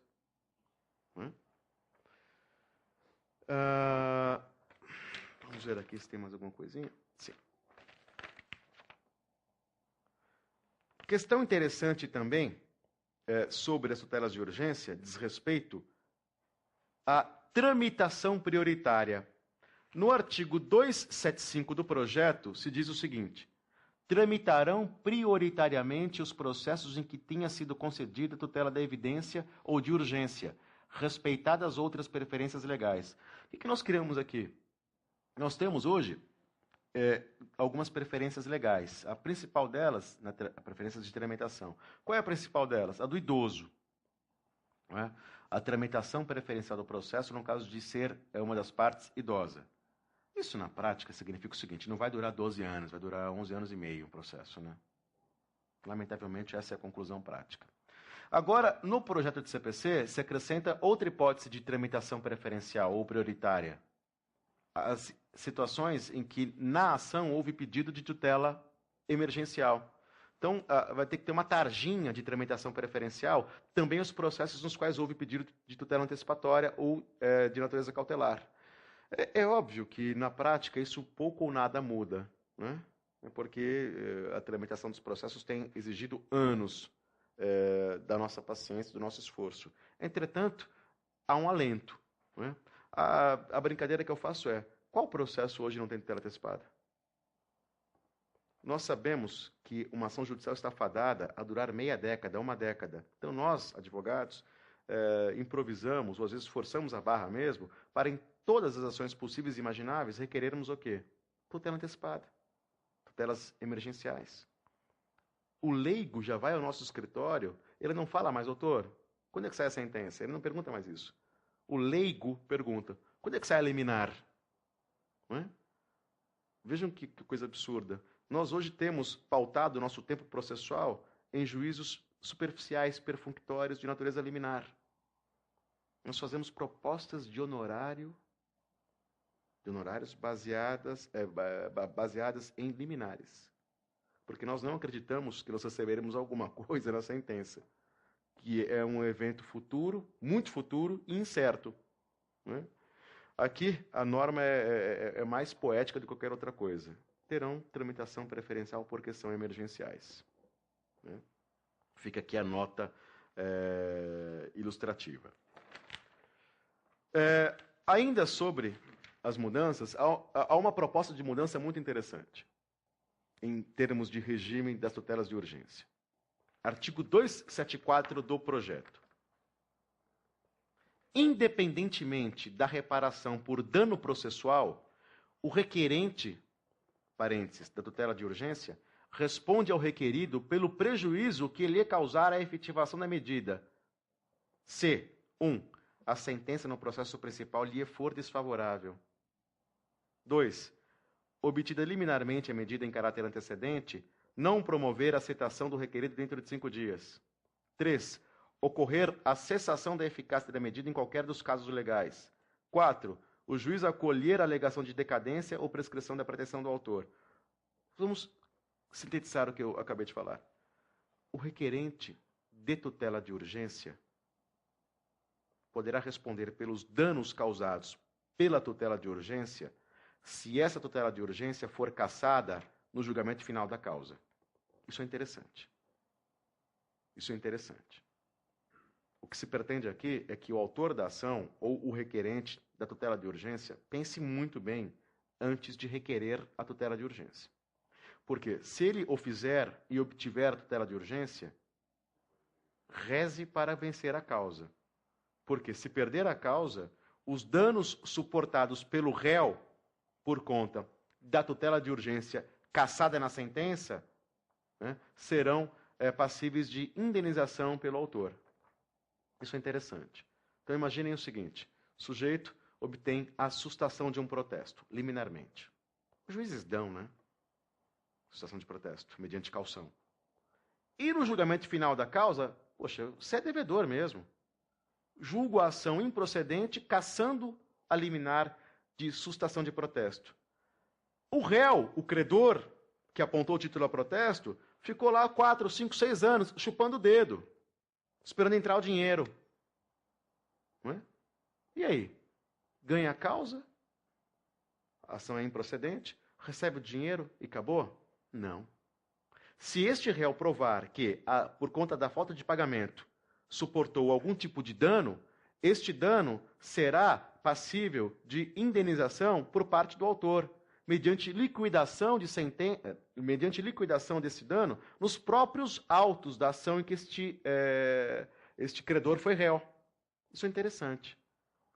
S1: Vamos ver aqui se tem mais alguma coisinha. Sim. Questão interessante também sobre as tutelas de urgência diz respeito à tramitação prioritária. No artigo 275 do projeto se diz o seguinte: tramitarão prioritariamente os processos em que tenha sido concedida tutela da evidência ou de urgência, respeitadas outras preferências legais. O que nós criamos aqui? Nós temos hoje algumas preferências legais. A principal delas, a preferência de tramitação. Qual é a principal delas? A do idoso. Não é? A tramitação preferencial do processo no caso de ser uma das partes idosa. Isso, na prática, significa o seguinte: não vai durar 12 anos, vai durar 11 anos e meio o processo, né? Lamentavelmente, essa é a conclusão prática. Agora, no projeto de CPC, se acrescenta outra hipótese de tramitação preferencial ou prioritária. As situações em que, na ação, houve pedido de tutela emergencial. Então, vai ter que ter uma tarjinha de tramitação preferencial, também os processos nos quais houve pedido de tutela antecipatória ou de natureza cautelar. É óbvio que, na prática, isso pouco ou nada muda, né? Porque a tramitação dos processos tem exigido anos da nossa paciência, do nosso esforço. Entretanto, há um alento. Né? A brincadeira que eu faço é: qual processo hoje não tem tutela antecipada? Nós sabemos que uma ação judicial está fadada a durar meia década, uma década. Então, nós, advogados, improvisamos, ou às vezes forçamos a barra mesmo, para em todas as ações possíveis e imagináveis requerermos o quê? Tutela antecipada. Tutelas emergenciais. O leigo já vai ao nosso escritório, ele não fala mais: doutor, quando é que sai a sentença? Ele não pergunta mais isso. O leigo pergunta: quando é que sai a liminar? Não é? Vejam que coisa absurda. Nós hoje temos pautado o nosso tempo processual em juízos superficiais, perfunctórios, de natureza liminar. Nós fazemos propostas de honorários baseadas em liminares. Porque nós não acreditamos que nós receberemos alguma coisa na sentença, que é um evento futuro, muito futuro e incerto. Né? Aqui, a norma é mais poética do que qualquer outra coisa. Terão tramitação preferencial porque são emergenciais. Né? Fica aqui a nota ilustrativa. Ainda sobre as mudanças, há uma proposta de mudança muito interessante, em termos de regime das tutelas de urgência. Artigo 274 do projeto. Independentemente da reparação por dano processual, o requerente, parênteses, da tutela de urgência, responde ao requerido pelo prejuízo que lhe causar a efetivação da medida, se 1. A sentença no processo principal lhe for desfavorável. 2. obtida liminarmente a medida em caráter antecedente, não promover a citação do requerido dentro de 5 dias. 3. Ocorrer a cessação da eficácia da medida em qualquer dos casos legais. 4. O juiz acolher a alegação de decadência ou prescrição da pretensão do autor. Vamos sintetizar o que eu acabei de falar. O requerente de tutela de urgência poderá responder pelos danos causados pela tutela de urgência se essa tutela de urgência for cassada no julgamento final da causa. Isso é interessante. Isso é interessante. O que se pretende aqui é que o autor da ação ou o requerente da tutela de urgência pense muito bem antes de requerer a tutela de urgência. Porque se ele o fizer e obtiver a tutela de urgência, reze para vencer a causa. Porque se perder a causa, os danos suportados pelo réu por conta da tutela de urgência cassada na sentença, né, serão passíveis de indenização pelo autor. Isso é interessante. Então imaginem o seguinte, o sujeito obtém a sustação de um protesto, liminarmente. Os juízes dão, né? Sustação de protesto, mediante caução. E no julgamento final da causa, poxa, você é devedor mesmo. Julgo a ação improcedente, cassando a liminar de sustação de protesto. O réu, o credor, que apontou o título a protesto, ficou lá 4, 5, 6 anos, chupando o dedo, esperando entrar o dinheiro. Não é? E aí? Ganha a causa? A ação é improcedente? Recebe o dinheiro e acabou? Não. Se este réu provar que, por conta da falta de pagamento, suportou algum tipo de dano, este dano será passível de indenização por parte do autor, mediante liquidação desse dano nos próprios autos da ação em que este credor foi réu. Isso é interessante.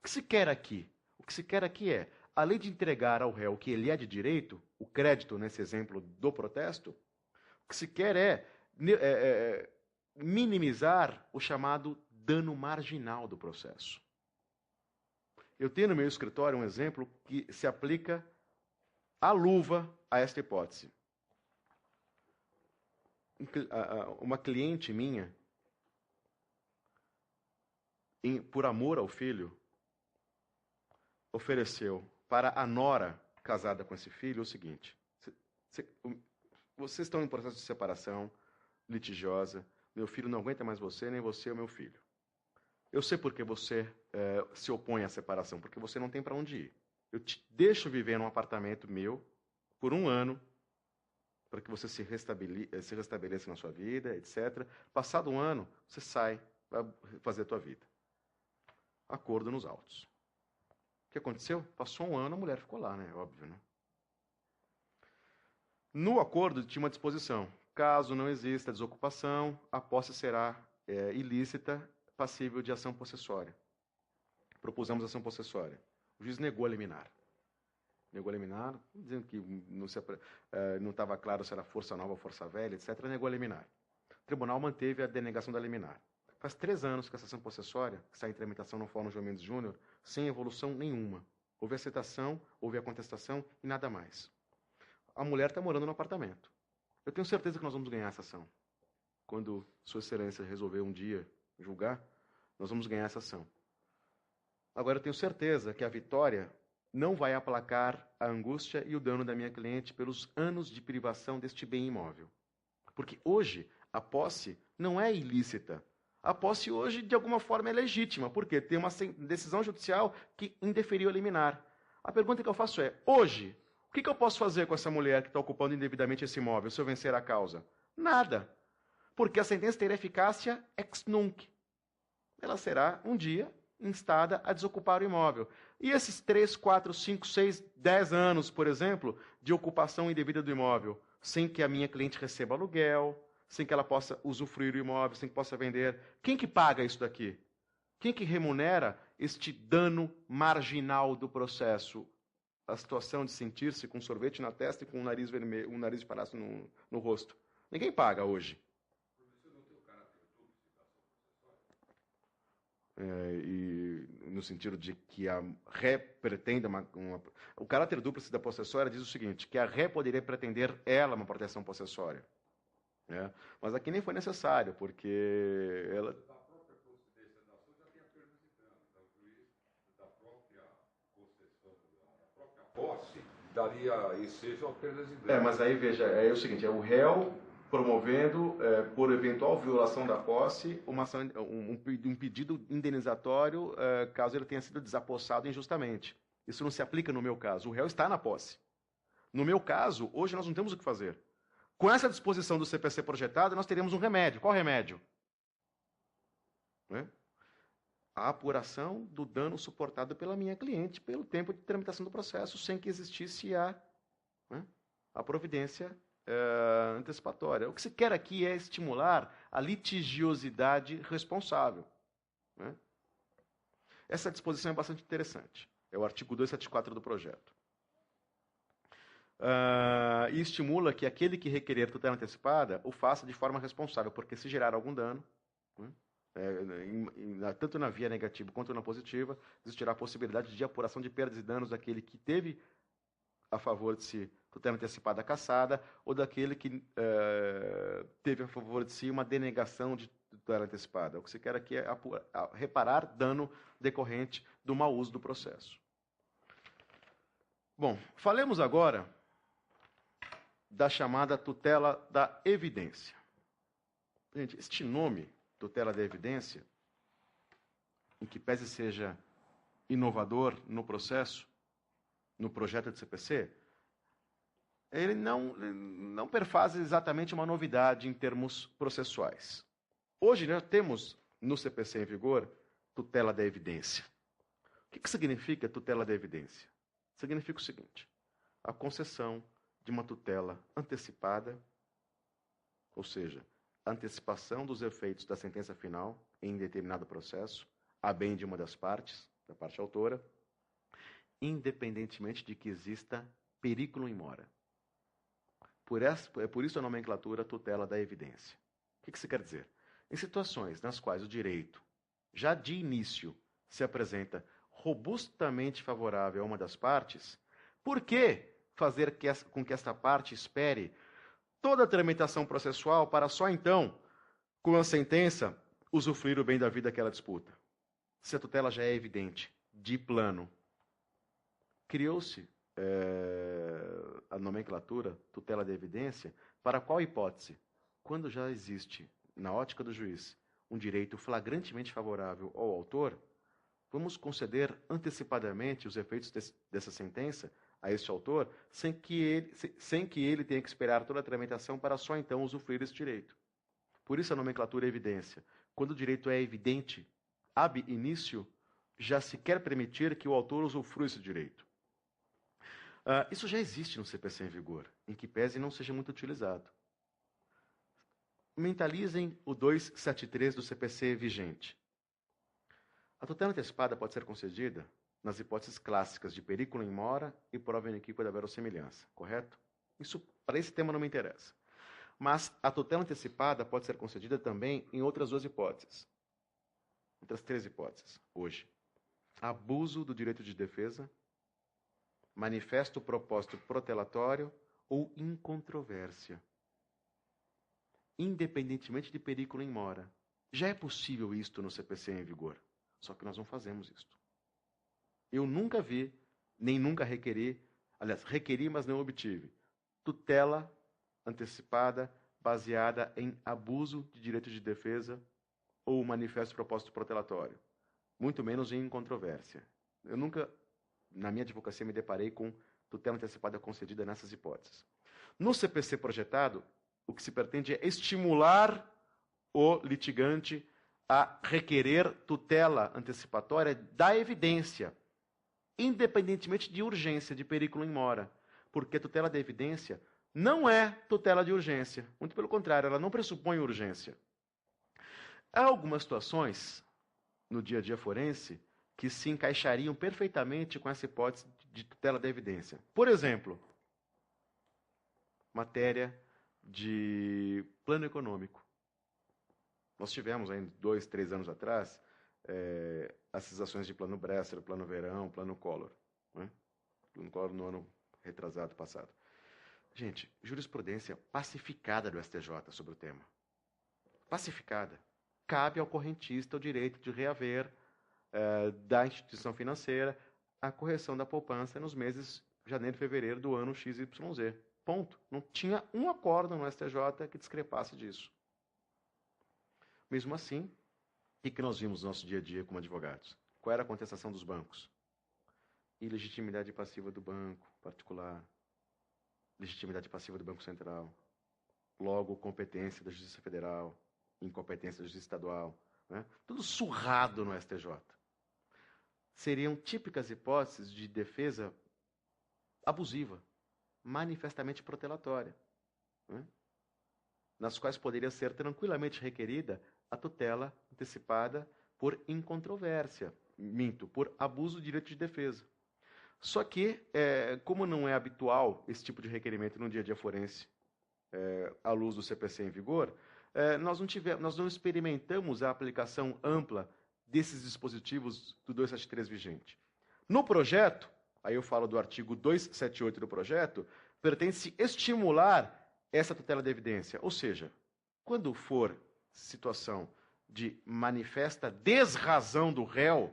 S1: O que se quer aqui? O que se quer aqui é, além de entregar ao réu o que ele é de direito, o crédito, nesse exemplo do protesto, o que se quer é minimizar o chamado dano marginal do processo. Eu tenho no meu escritório um exemplo que se aplica à luva a esta hipótese. Uma cliente minha, por amor ao filho, ofereceu para a nora casada com esse filho o seguinte: vocês estão em processo de separação litigiosa, meu filho não aguenta mais você, nem você é o meu filho. Eu sei por que você se opõe à separação, porque você não tem para onde ir. Eu te deixo viver num apartamento meu por 1 ano, para que você se restabeleça na sua vida, etc. Passado 1 ano, você sai, vai fazer a tua vida. Acordo nos autos. O que aconteceu? Passou 1 ano, a mulher ficou lá, né? Óbvio, né? No acordo tinha uma disposição. Caso não exista desocupação, a posse será ilícita, passível de ação possessória. Propusemos ação possessória. O juiz negou a liminar. Negou a liminar, dizendo que não estava claro se era força nova ou força velha, etc. Negou a liminar. O tribunal manteve a denegação da liminar. Faz 3 anos que essa ação possessória, que está em tramitação no Fórum João Mendes Júnior, sem evolução nenhuma. Houve aceitação, houve a contestação e nada mais. A mulher está morando no apartamento. Eu tenho certeza que nós vamos ganhar essa ação. Quando Sua Excelência resolver um dia julgar, nós vamos ganhar essa ação. Agora, eu tenho certeza que a vitória não vai aplacar a angústia e o dano da minha cliente pelos anos de privação deste bem imóvel. Porque hoje, a posse não é ilícita. A posse hoje, de alguma forma, é legítima. Por quê? Tem uma decisão judicial que indeferiu a liminar. A pergunta que eu faço é, hoje, o que eu posso fazer com essa mulher que está ocupando indevidamente esse imóvel se eu vencer a causa? Nada. Porque a sentença terá eficácia ex nunc. Ela será, um dia, instada a desocupar o imóvel. E esses 3, 4, 5, 6, 10 anos, por exemplo, de ocupação indevida do imóvel, sem que a minha cliente receba aluguel, sem que ela possa usufruir o imóvel, sem que possa vender, quem que paga isso daqui? Quem que remunera este dano marginal do processo? A situação de sentir-se com sorvete na testa e com um nariz vermelho, um nariz de palhaço no rosto. Ninguém paga hoje. E no sentido de que a ré pretenda o caráter dúplice da possessória diz o seguinte, que a ré poderia pretender ela uma proteção possessória. Né? Mas aqui nem foi necessário, porque ela...
S2: Da própria procedência da ação já tem a perda de dano. Então, o juiz da própria possessão, da própria posse, daria ensejo a perda de dano.
S1: mas aí, veja, é o seguinte, é o réu promovendo, por eventual violação da posse, uma ação, um pedido indenizatório, caso ele tenha sido desapossado injustamente. Isso não se aplica no meu caso. O réu está na posse. No meu caso, hoje nós não temos o que fazer. Com essa disposição do CPC projetado, nós teríamos um remédio. Qual remédio? Né? A apuração do dano suportado pela minha cliente pelo tempo de tramitação do processo, sem que existisse a providência antecipatória. O que se quer aqui é estimular a litigiosidade responsável. Né? Essa disposição é bastante interessante. É o artigo 274 do projeto. E estimula que aquele que requerer tutela antecipada o faça de forma responsável, porque se gerar algum dano, tanto na via negativa quanto na positiva, existirá a possibilidade de apuração de perdas e danos daquele que teve a favor de si tutela antecipada cassada ou daquele que teve a favor de si uma denegação de tutela antecipada. O que se quer aqui é reparar dano decorrente do mau uso do processo. Bom, falemos agora da chamada tutela da evidência. Gente, este nome, tutela da evidência, em que pese seja inovador no processo, no projeto de CPC, ele não perfaz exatamente uma novidade em termos processuais. Hoje nós temos no CPC em vigor tutela da evidência. O que significa tutela da evidência? Significa o seguinte: a concessão de uma tutela antecipada, ou seja, a antecipação dos efeitos da sentença final em determinado processo, a bem de uma das partes, da parte autora, independentemente de que exista periculum in mora. Por isso a nomenclatura tutela da evidência. O que isso quer dizer? Em situações nas quais o direito, já de início, se apresenta robustamente favorável a uma das partes, por que fazer com que esta parte espere toda a tramitação processual para só então, com a sentença, usufruir o bem da vida que ela disputa? Se a tutela já é evidente, de plano. Criou-se a nomenclatura tutela da evidência para qual hipótese? Quando já existe, na ótica do juiz, um direito flagrantemente favorável ao autor, vamos conceder antecipadamente os efeitos dessa sentença a este autor, sem que ele tenha que esperar toda a tramitação para só então usufruir esse direito. Por isso a nomenclatura é evidência. Quando o direito é evidente, ab início, já se quer permitir que o autor usufrua esse direito. Isso já existe no CPC em vigor, em que pese não seja muito utilizado. Mentalizem o 273 do CPC vigente. A tutela antecipada pode ser concedida nas hipóteses clássicas de periculum in mora e prova inequívoca da verossimilhança, correto? Isso, para esse tema, não me interessa. Mas a tutela antecipada pode ser concedida também em outras duas hipóteses. Outras três hipóteses, hoje. Abuso do direito de defesa, manifesto propósito protelatório ou incontrovérsia. Independentemente de periculum in mora. Já é possível isto no CPC em vigor, só que nós não fazemos isto. Eu nunca vi, nem nunca requeri, aliás, requeri, mas não obtive, tutela antecipada baseada em abuso de direito de defesa ou manifesto propósito protelatório, muito menos em incontrovérsia. Eu nunca, na minha advocacia, me deparei com tutela antecipada concedida nessas hipóteses. No CPC projetado, o que se pretende é estimular o litigante a requerer tutela antecipatória da evidência, independentemente de urgência, de periculum in mora, porque a tutela da evidência não é tutela de urgência, muito pelo contrário, ela não pressupõe urgência. Há algumas situações no dia a dia forense que se encaixariam perfeitamente com essa hipótese de tutela da evidência. Por exemplo, matéria de plano econômico. Nós tivemos, aí, 2, 3 anos atrás, essas ações de plano Bresser, plano Verão, plano Collor. Né? Plano Collor no ano retrasado, passado. Gente, jurisprudência pacificada do STJ sobre o tema. Pacificada. Cabe ao correntista o direito de reaver da instituição financeira a correção da poupança nos meses de janeiro e fevereiro do ano XYZ. Ponto. Não tinha um acórdão no STJ que discrepasse disso. Mesmo assim, o que nós vimos no nosso dia a dia como advogados? Qual era a contestação dos bancos? Ilegitimidade passiva do banco particular, legitimidade passiva do Banco Central, logo competência da Justiça Federal, incompetência da Justiça Estadual, né? Tudo surrado no STJ. Seriam típicas hipóteses de defesa abusiva, manifestamente protelatória, né? Nas quais poderia ser tranquilamente requerida a tutela antecipada por incontrovérsia, por abuso do direito de defesa. Só que, como não é habitual esse tipo de requerimento no dia a dia forense, à luz do CPC em vigor, nós não experimentamos a aplicação ampla desses dispositivos do 273 vigente. No projeto, aí eu falo do artigo 278 do projeto, pretende-se estimular essa tutela da evidência. Ou seja, quando for situação de manifesta desrazão do réu,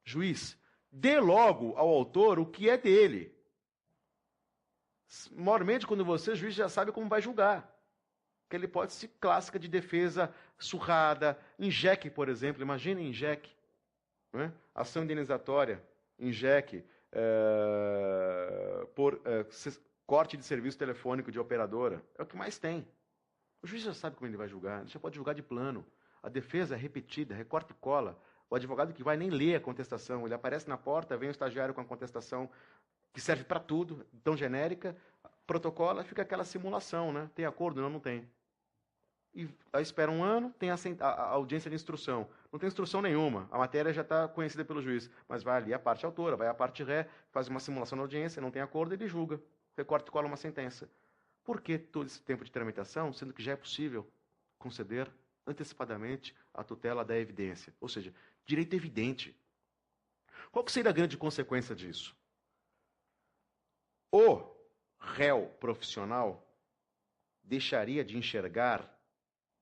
S1: juiz, dê logo ao autor o que é dele. Maiormente, quando você, juiz, já sabe como vai julgar. Aquela hipótese clássica de defesa surrada, INJEC, por exemplo. Imagine INJEC. Não é? Ação indenizatória, INJEC, por corte de serviço telefônico de operadora. É o que mais tem. O juiz já sabe como ele vai julgar. Ele já pode julgar de plano. A defesa é repetida, recorta e cola. O advogado que vai nem ler a contestação, ele aparece na porta, vem o estagiário com a contestação que serve para tudo, tão genérica, protocola, fica aquela simulação, né? Tem acordo? Não, não tem. E aí espera um ano, tem a audiência de instrução. Não tem instrução nenhuma, a matéria já está conhecida pelo juiz, mas vai ali a parte autora, vai a parte ré, faz uma simulação na audiência, não tem acordo, ele julga, recorta e cola uma sentença. Por que todo esse tempo de tramitação, sendo que já é possível conceder antecipadamente a tutela da evidência? Ou seja, direito evidente. Qual que seria a grande consequência disso? O réu profissional deixaria de enxergar,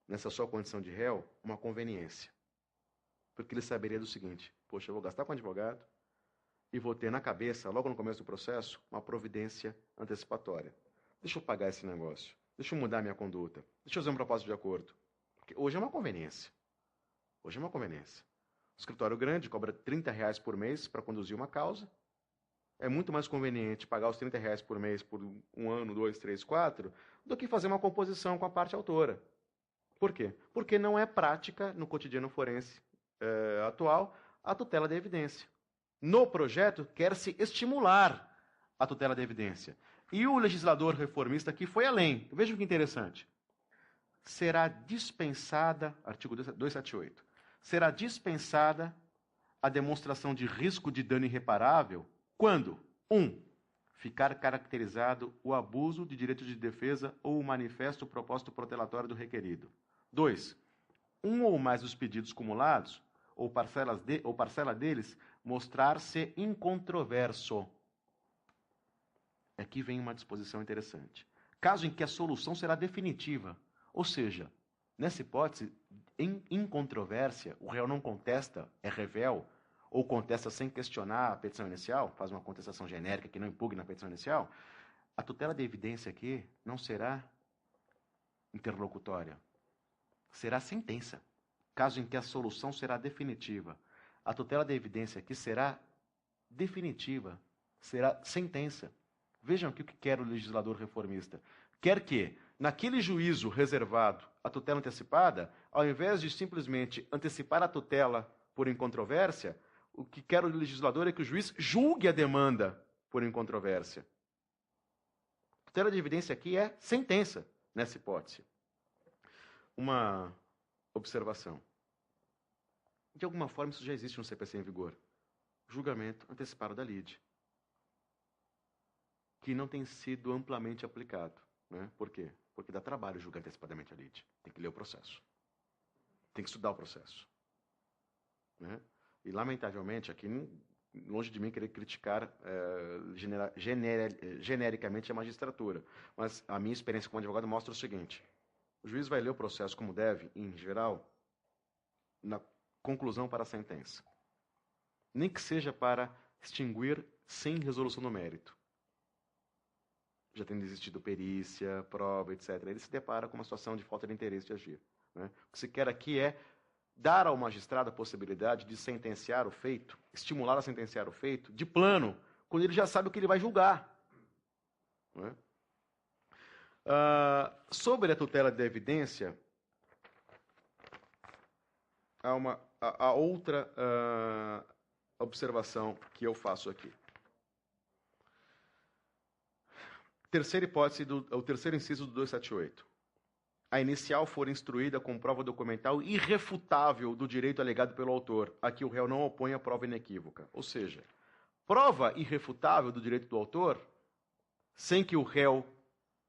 S1: nessa sua condição de réu, uma conveniência. Porque ele saberia do seguinte: poxa, eu vou gastar com advogado e vou ter na cabeça, logo no começo do processo, uma providência antecipatória. Deixa eu pagar esse negócio. Deixa eu mudar a minha conduta. Deixa eu fazer um propósito de acordo. Porque hoje é uma conveniência. Hoje é uma conveniência. O escritório grande cobra R$30 por mês para conduzir uma causa. É muito mais conveniente pagar os R$30 por mês por 1 ano, 2, 3, 4, do que fazer uma composição com a parte autora. Por quê? Porque não é prática no cotidiano forense atual a tutela da evidência. No projeto, quer-se estimular a tutela da evidência. E o legislador reformista aqui foi além. Vejam que interessante. Será dispensada, artigo 278, será dispensada a demonstração de risco de dano irreparável quando, 1. Ficar caracterizado o abuso de direito de defesa ou o manifesto propósito protelatório do requerido. 2. Um ou mais dos pedidos cumulados, ou parcela deles, mostrar-se incontroverso. Aqui vem uma disposição interessante. Caso em que a solução será definitiva, ou seja, nessa hipótese, em incontrovérsia, o réu não contesta, é revel, ou contesta sem questionar a petição inicial, faz uma contestação genérica que não impugna a petição inicial, a tutela de evidência aqui não será interlocutória, será sentença. Caso em que a solução será definitiva, a tutela de evidência aqui será definitiva, será sentença. Vejam aqui o que quer o legislador reformista. Quer que, naquele juízo reservado à tutela antecipada, ao invés de simplesmente antecipar a tutela por incontrovérsia, o que quer o legislador é que o juiz julgue a demanda por incontrovérsia. A tutela de evidência aqui é sentença, nessa hipótese. Uma observação. De alguma forma, isso já existe no CPC em vigor. Julgamento antecipado da lide, que não tem sido amplamente aplicado. Né? Por quê? Porque dá trabalho julgar antecipadamente a lide. Tem que ler o processo. Tem que estudar o processo. né? E, lamentavelmente, aqui, longe de mim querer criticar genericamente a magistratura, mas a minha experiência como advogado mostra o seguinte: o juiz vai ler o processo como deve, em geral, na conclusão para a sentença. Nem que seja para extinguir sem resolução no mérito. Já tendo existido perícia, prova, etc. Ele se depara com uma situação de falta de interesse de agir, né? O que se quer aqui é dar ao magistrado a possibilidade de sentenciar o feito, estimular a sentenciar o feito, de plano, quando ele já sabe o que ele vai julgar. Né? Sobre a tutela da evidência, há outra observação que eu faço aqui. Terceira hipótese, o terceiro inciso do 278. A inicial for instruída com prova documental irrefutável do direito alegado pelo autor, a que o réu não opõe a prova inequívoca. Ou seja, prova irrefutável do direito do autor, sem que o réu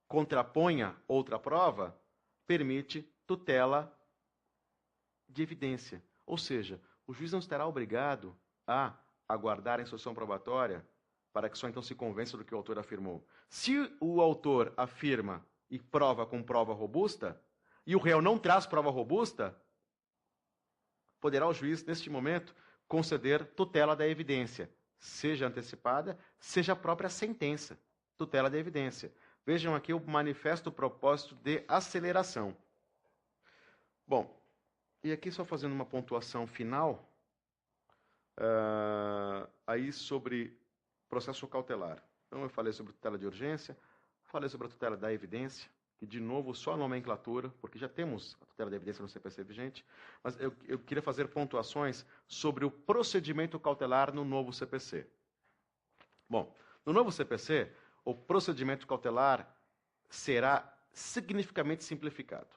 S1: contraponha outra prova, permite tutela de evidência. Ou seja, o juiz não estará obrigado a aguardar a instrução probatória para que só então se convença do que o autor afirmou. Se o autor afirma e prova com prova robusta, e o réu não traz prova robusta, poderá o juiz, neste momento, conceder tutela da evidência, seja antecipada, seja a própria sentença, tutela da evidência. Vejam aqui o manifesto propósito de aceleração. Bom, e aqui só fazendo uma pontuação final, aí sobre processo cautelar. Então eu falei sobre tutela de urgência, falei sobre a tutela da evidência, que, de novo, só a nomenclatura, porque já temos a tutela da evidência no CPC vigente, mas eu queria fazer pontuações sobre o procedimento cautelar no novo CPC. Bom, no novo CPC, o procedimento cautelar será significativamente simplificado.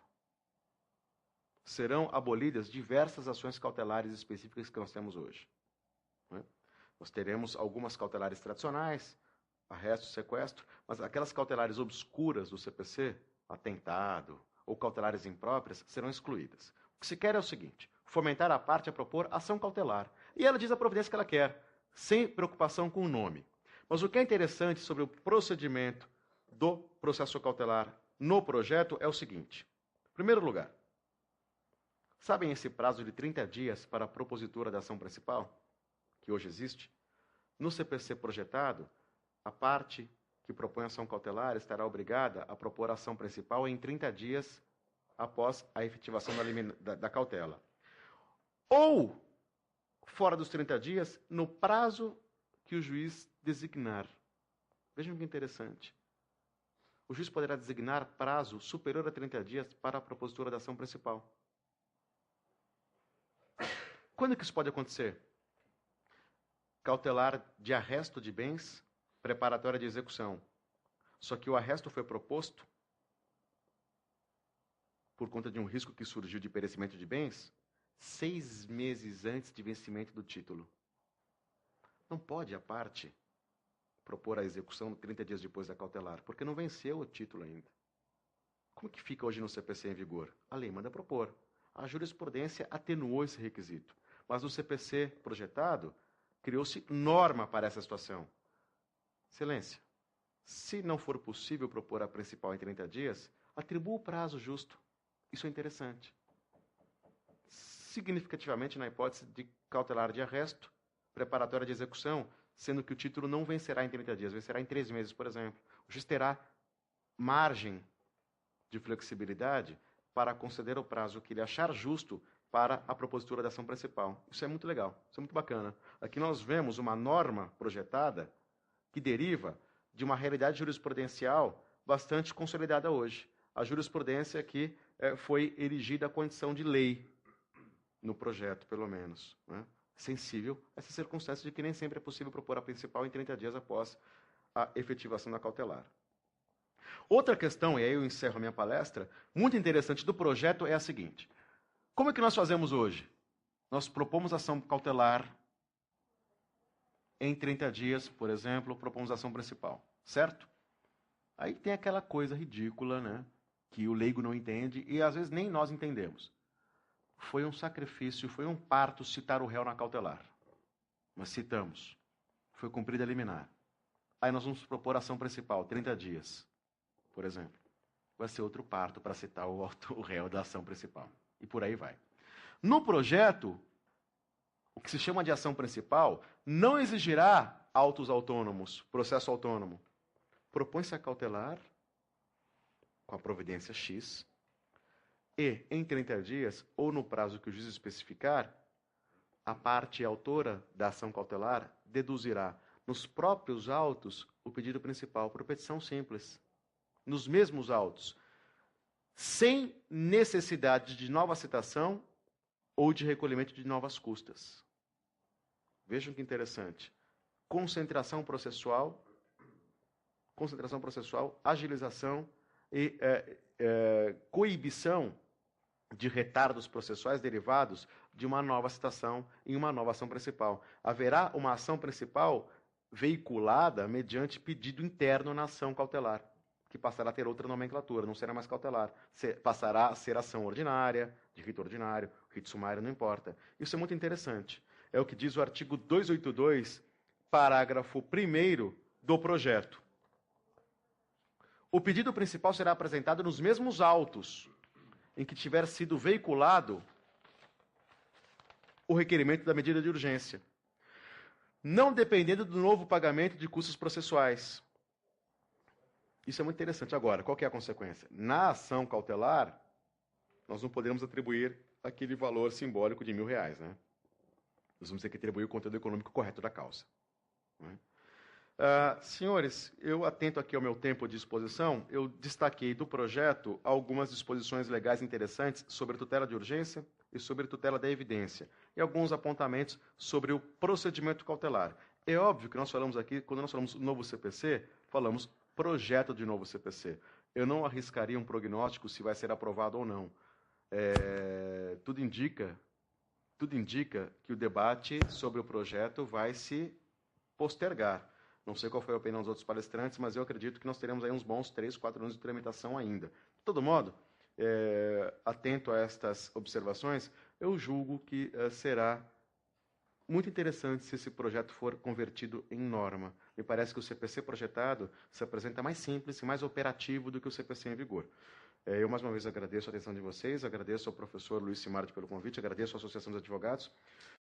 S1: Serão abolidas diversas ações cautelares específicas que nós temos hoje. Né? Nós teremos algumas cautelares tradicionais, arresto, sequestro, mas aquelas cautelares obscuras do CPC, atentado ou cautelares impróprias, serão excluídas. O que se quer é o seguinte: fomentar a parte a propor ação cautelar. E ela diz a providência que ela quer, sem preocupação com o nome. Mas o que é interessante sobre o procedimento do processo cautelar no projeto é o seguinte. Em primeiro lugar, sabem esse prazo de 30 dias para a propositura da ação principal, que hoje existe? No CPC projetado, a parte que propõe ação cautelar estará obrigada a propor a ação principal em 30 dias após a efetivação da cautela. Ou, fora dos 30 dias, no prazo que o juiz designar. Vejam que interessante. O juiz poderá designar prazo superior a 30 dias para a propositura da ação principal. Quando que isso pode acontecer? Cautelar de arresto de bens, preparatória de execução. Só que o arresto foi proposto por conta de um risco que surgiu de perecimento de bens 6 meses antes de vencimento do título. Não pode a parte propor a execução 30 dias depois da cautelar, porque não venceu o título ainda. Como que fica hoje no CPC em vigor? A lei manda propor. A jurisprudência atenuou esse requisito. Mas no CPC projetado, criou-se norma para essa situação. Excelência, se não for possível propor a principal em 30 dias, atribua o prazo justo. Isso é interessante. Significativamente na hipótese de cautelar de arresto, preparatória de execução, sendo que o título não vencerá em 30 dias, vencerá em 3 meses, por exemplo. O juiz terá margem de flexibilidade para conceder o prazo que ele achar justo para a propositura da ação principal. Isso é muito legal, isso é muito bacana. Aqui nós vemos uma norma projetada que deriva de uma realidade jurisprudencial bastante consolidada hoje. A jurisprudência que foi erigida à condição de lei, no projeto, pelo menos, né? Sensível a essa circunstância de que nem sempre é possível propor a principal em 30 dias após a efetivação da cautelar. Outra questão, e aí eu encerro a minha palestra, muito interessante do projeto é a seguinte. Como é que nós fazemos hoje? Nós propomos ação cautelar em 30 dias, por exemplo, propomos ação principal, certo? Aí tem aquela coisa ridícula, né, que o leigo não entende e às vezes nem nós entendemos. foi um sacrifício, foi um parto citar o réu na cautelar. Mas citamos. Foi cumprida a liminar. Aí nós vamos propor a ação principal, 30 dias, por exemplo. Vai ser outro parto para citar o réu da ação principal. E por aí vai. No projeto, o que se chama de ação principal não exigirá autos autônomos, processo autônomo. Propõe-se a cautelar com a providência X e, em 30 dias, ou no prazo que o juiz especificar, a parte autora da ação cautelar deduzirá nos próprios autos o pedido principal, por petição simples. Nos mesmos autos, sem necessidade de nova citação ou de recolhimento de novas custas. Vejam que interessante. Concentração processual, agilização e coibição de retardos processuais derivados de uma nova citação em uma nova ação principal. Haverá uma ação principal veiculada mediante pedido interno na ação cautelar, que passará a ter outra nomenclatura, não será mais cautelar, passará a ser ação ordinária, de rito ordinário, rito sumário, não importa. Isso é muito interessante. É o que diz o artigo 282, parágrafo 1º do projeto. O pedido principal será apresentado nos mesmos autos em que tiver sido veiculado o requerimento da medida de urgência, não dependendo do novo pagamento de custos processuais. Isso é muito interessante. Agora, qual que é a consequência? Na ação cautelar, nós não podemos atribuir aquele valor simbólico de R$1.000, né? Nós vamos ter que atribuir o conteúdo econômico correto da causa. Né? Senhores, eu atento aqui ao meu tempo de exposição, eu destaquei do projeto algumas disposições legais interessantes sobre tutela de urgência e sobre tutela da evidência, e alguns apontamentos sobre o procedimento cautelar. É óbvio que nós falamos aqui, quando nós falamos novo CPC, falamos projeto de novo CPC. Eu não arriscaria um prognóstico se vai ser aprovado ou não. Tudo indica que o debate sobre o projeto vai se postergar. Não sei qual foi a opinião dos outros palestrantes, mas eu acredito que nós teremos aí uns bons 3, 4 anos de tramitação ainda. De todo modo, atento a estas observações, eu julgo que será muito interessante se esse projeto for convertido em norma. Me parece que o CPC projetado se apresenta mais simples e mais operativo do que o CPC em vigor. Eu, mais uma vez, agradeço a atenção de vocês, agradeço ao professor Luiz Simardi pelo convite, agradeço à Associação dos Advogados.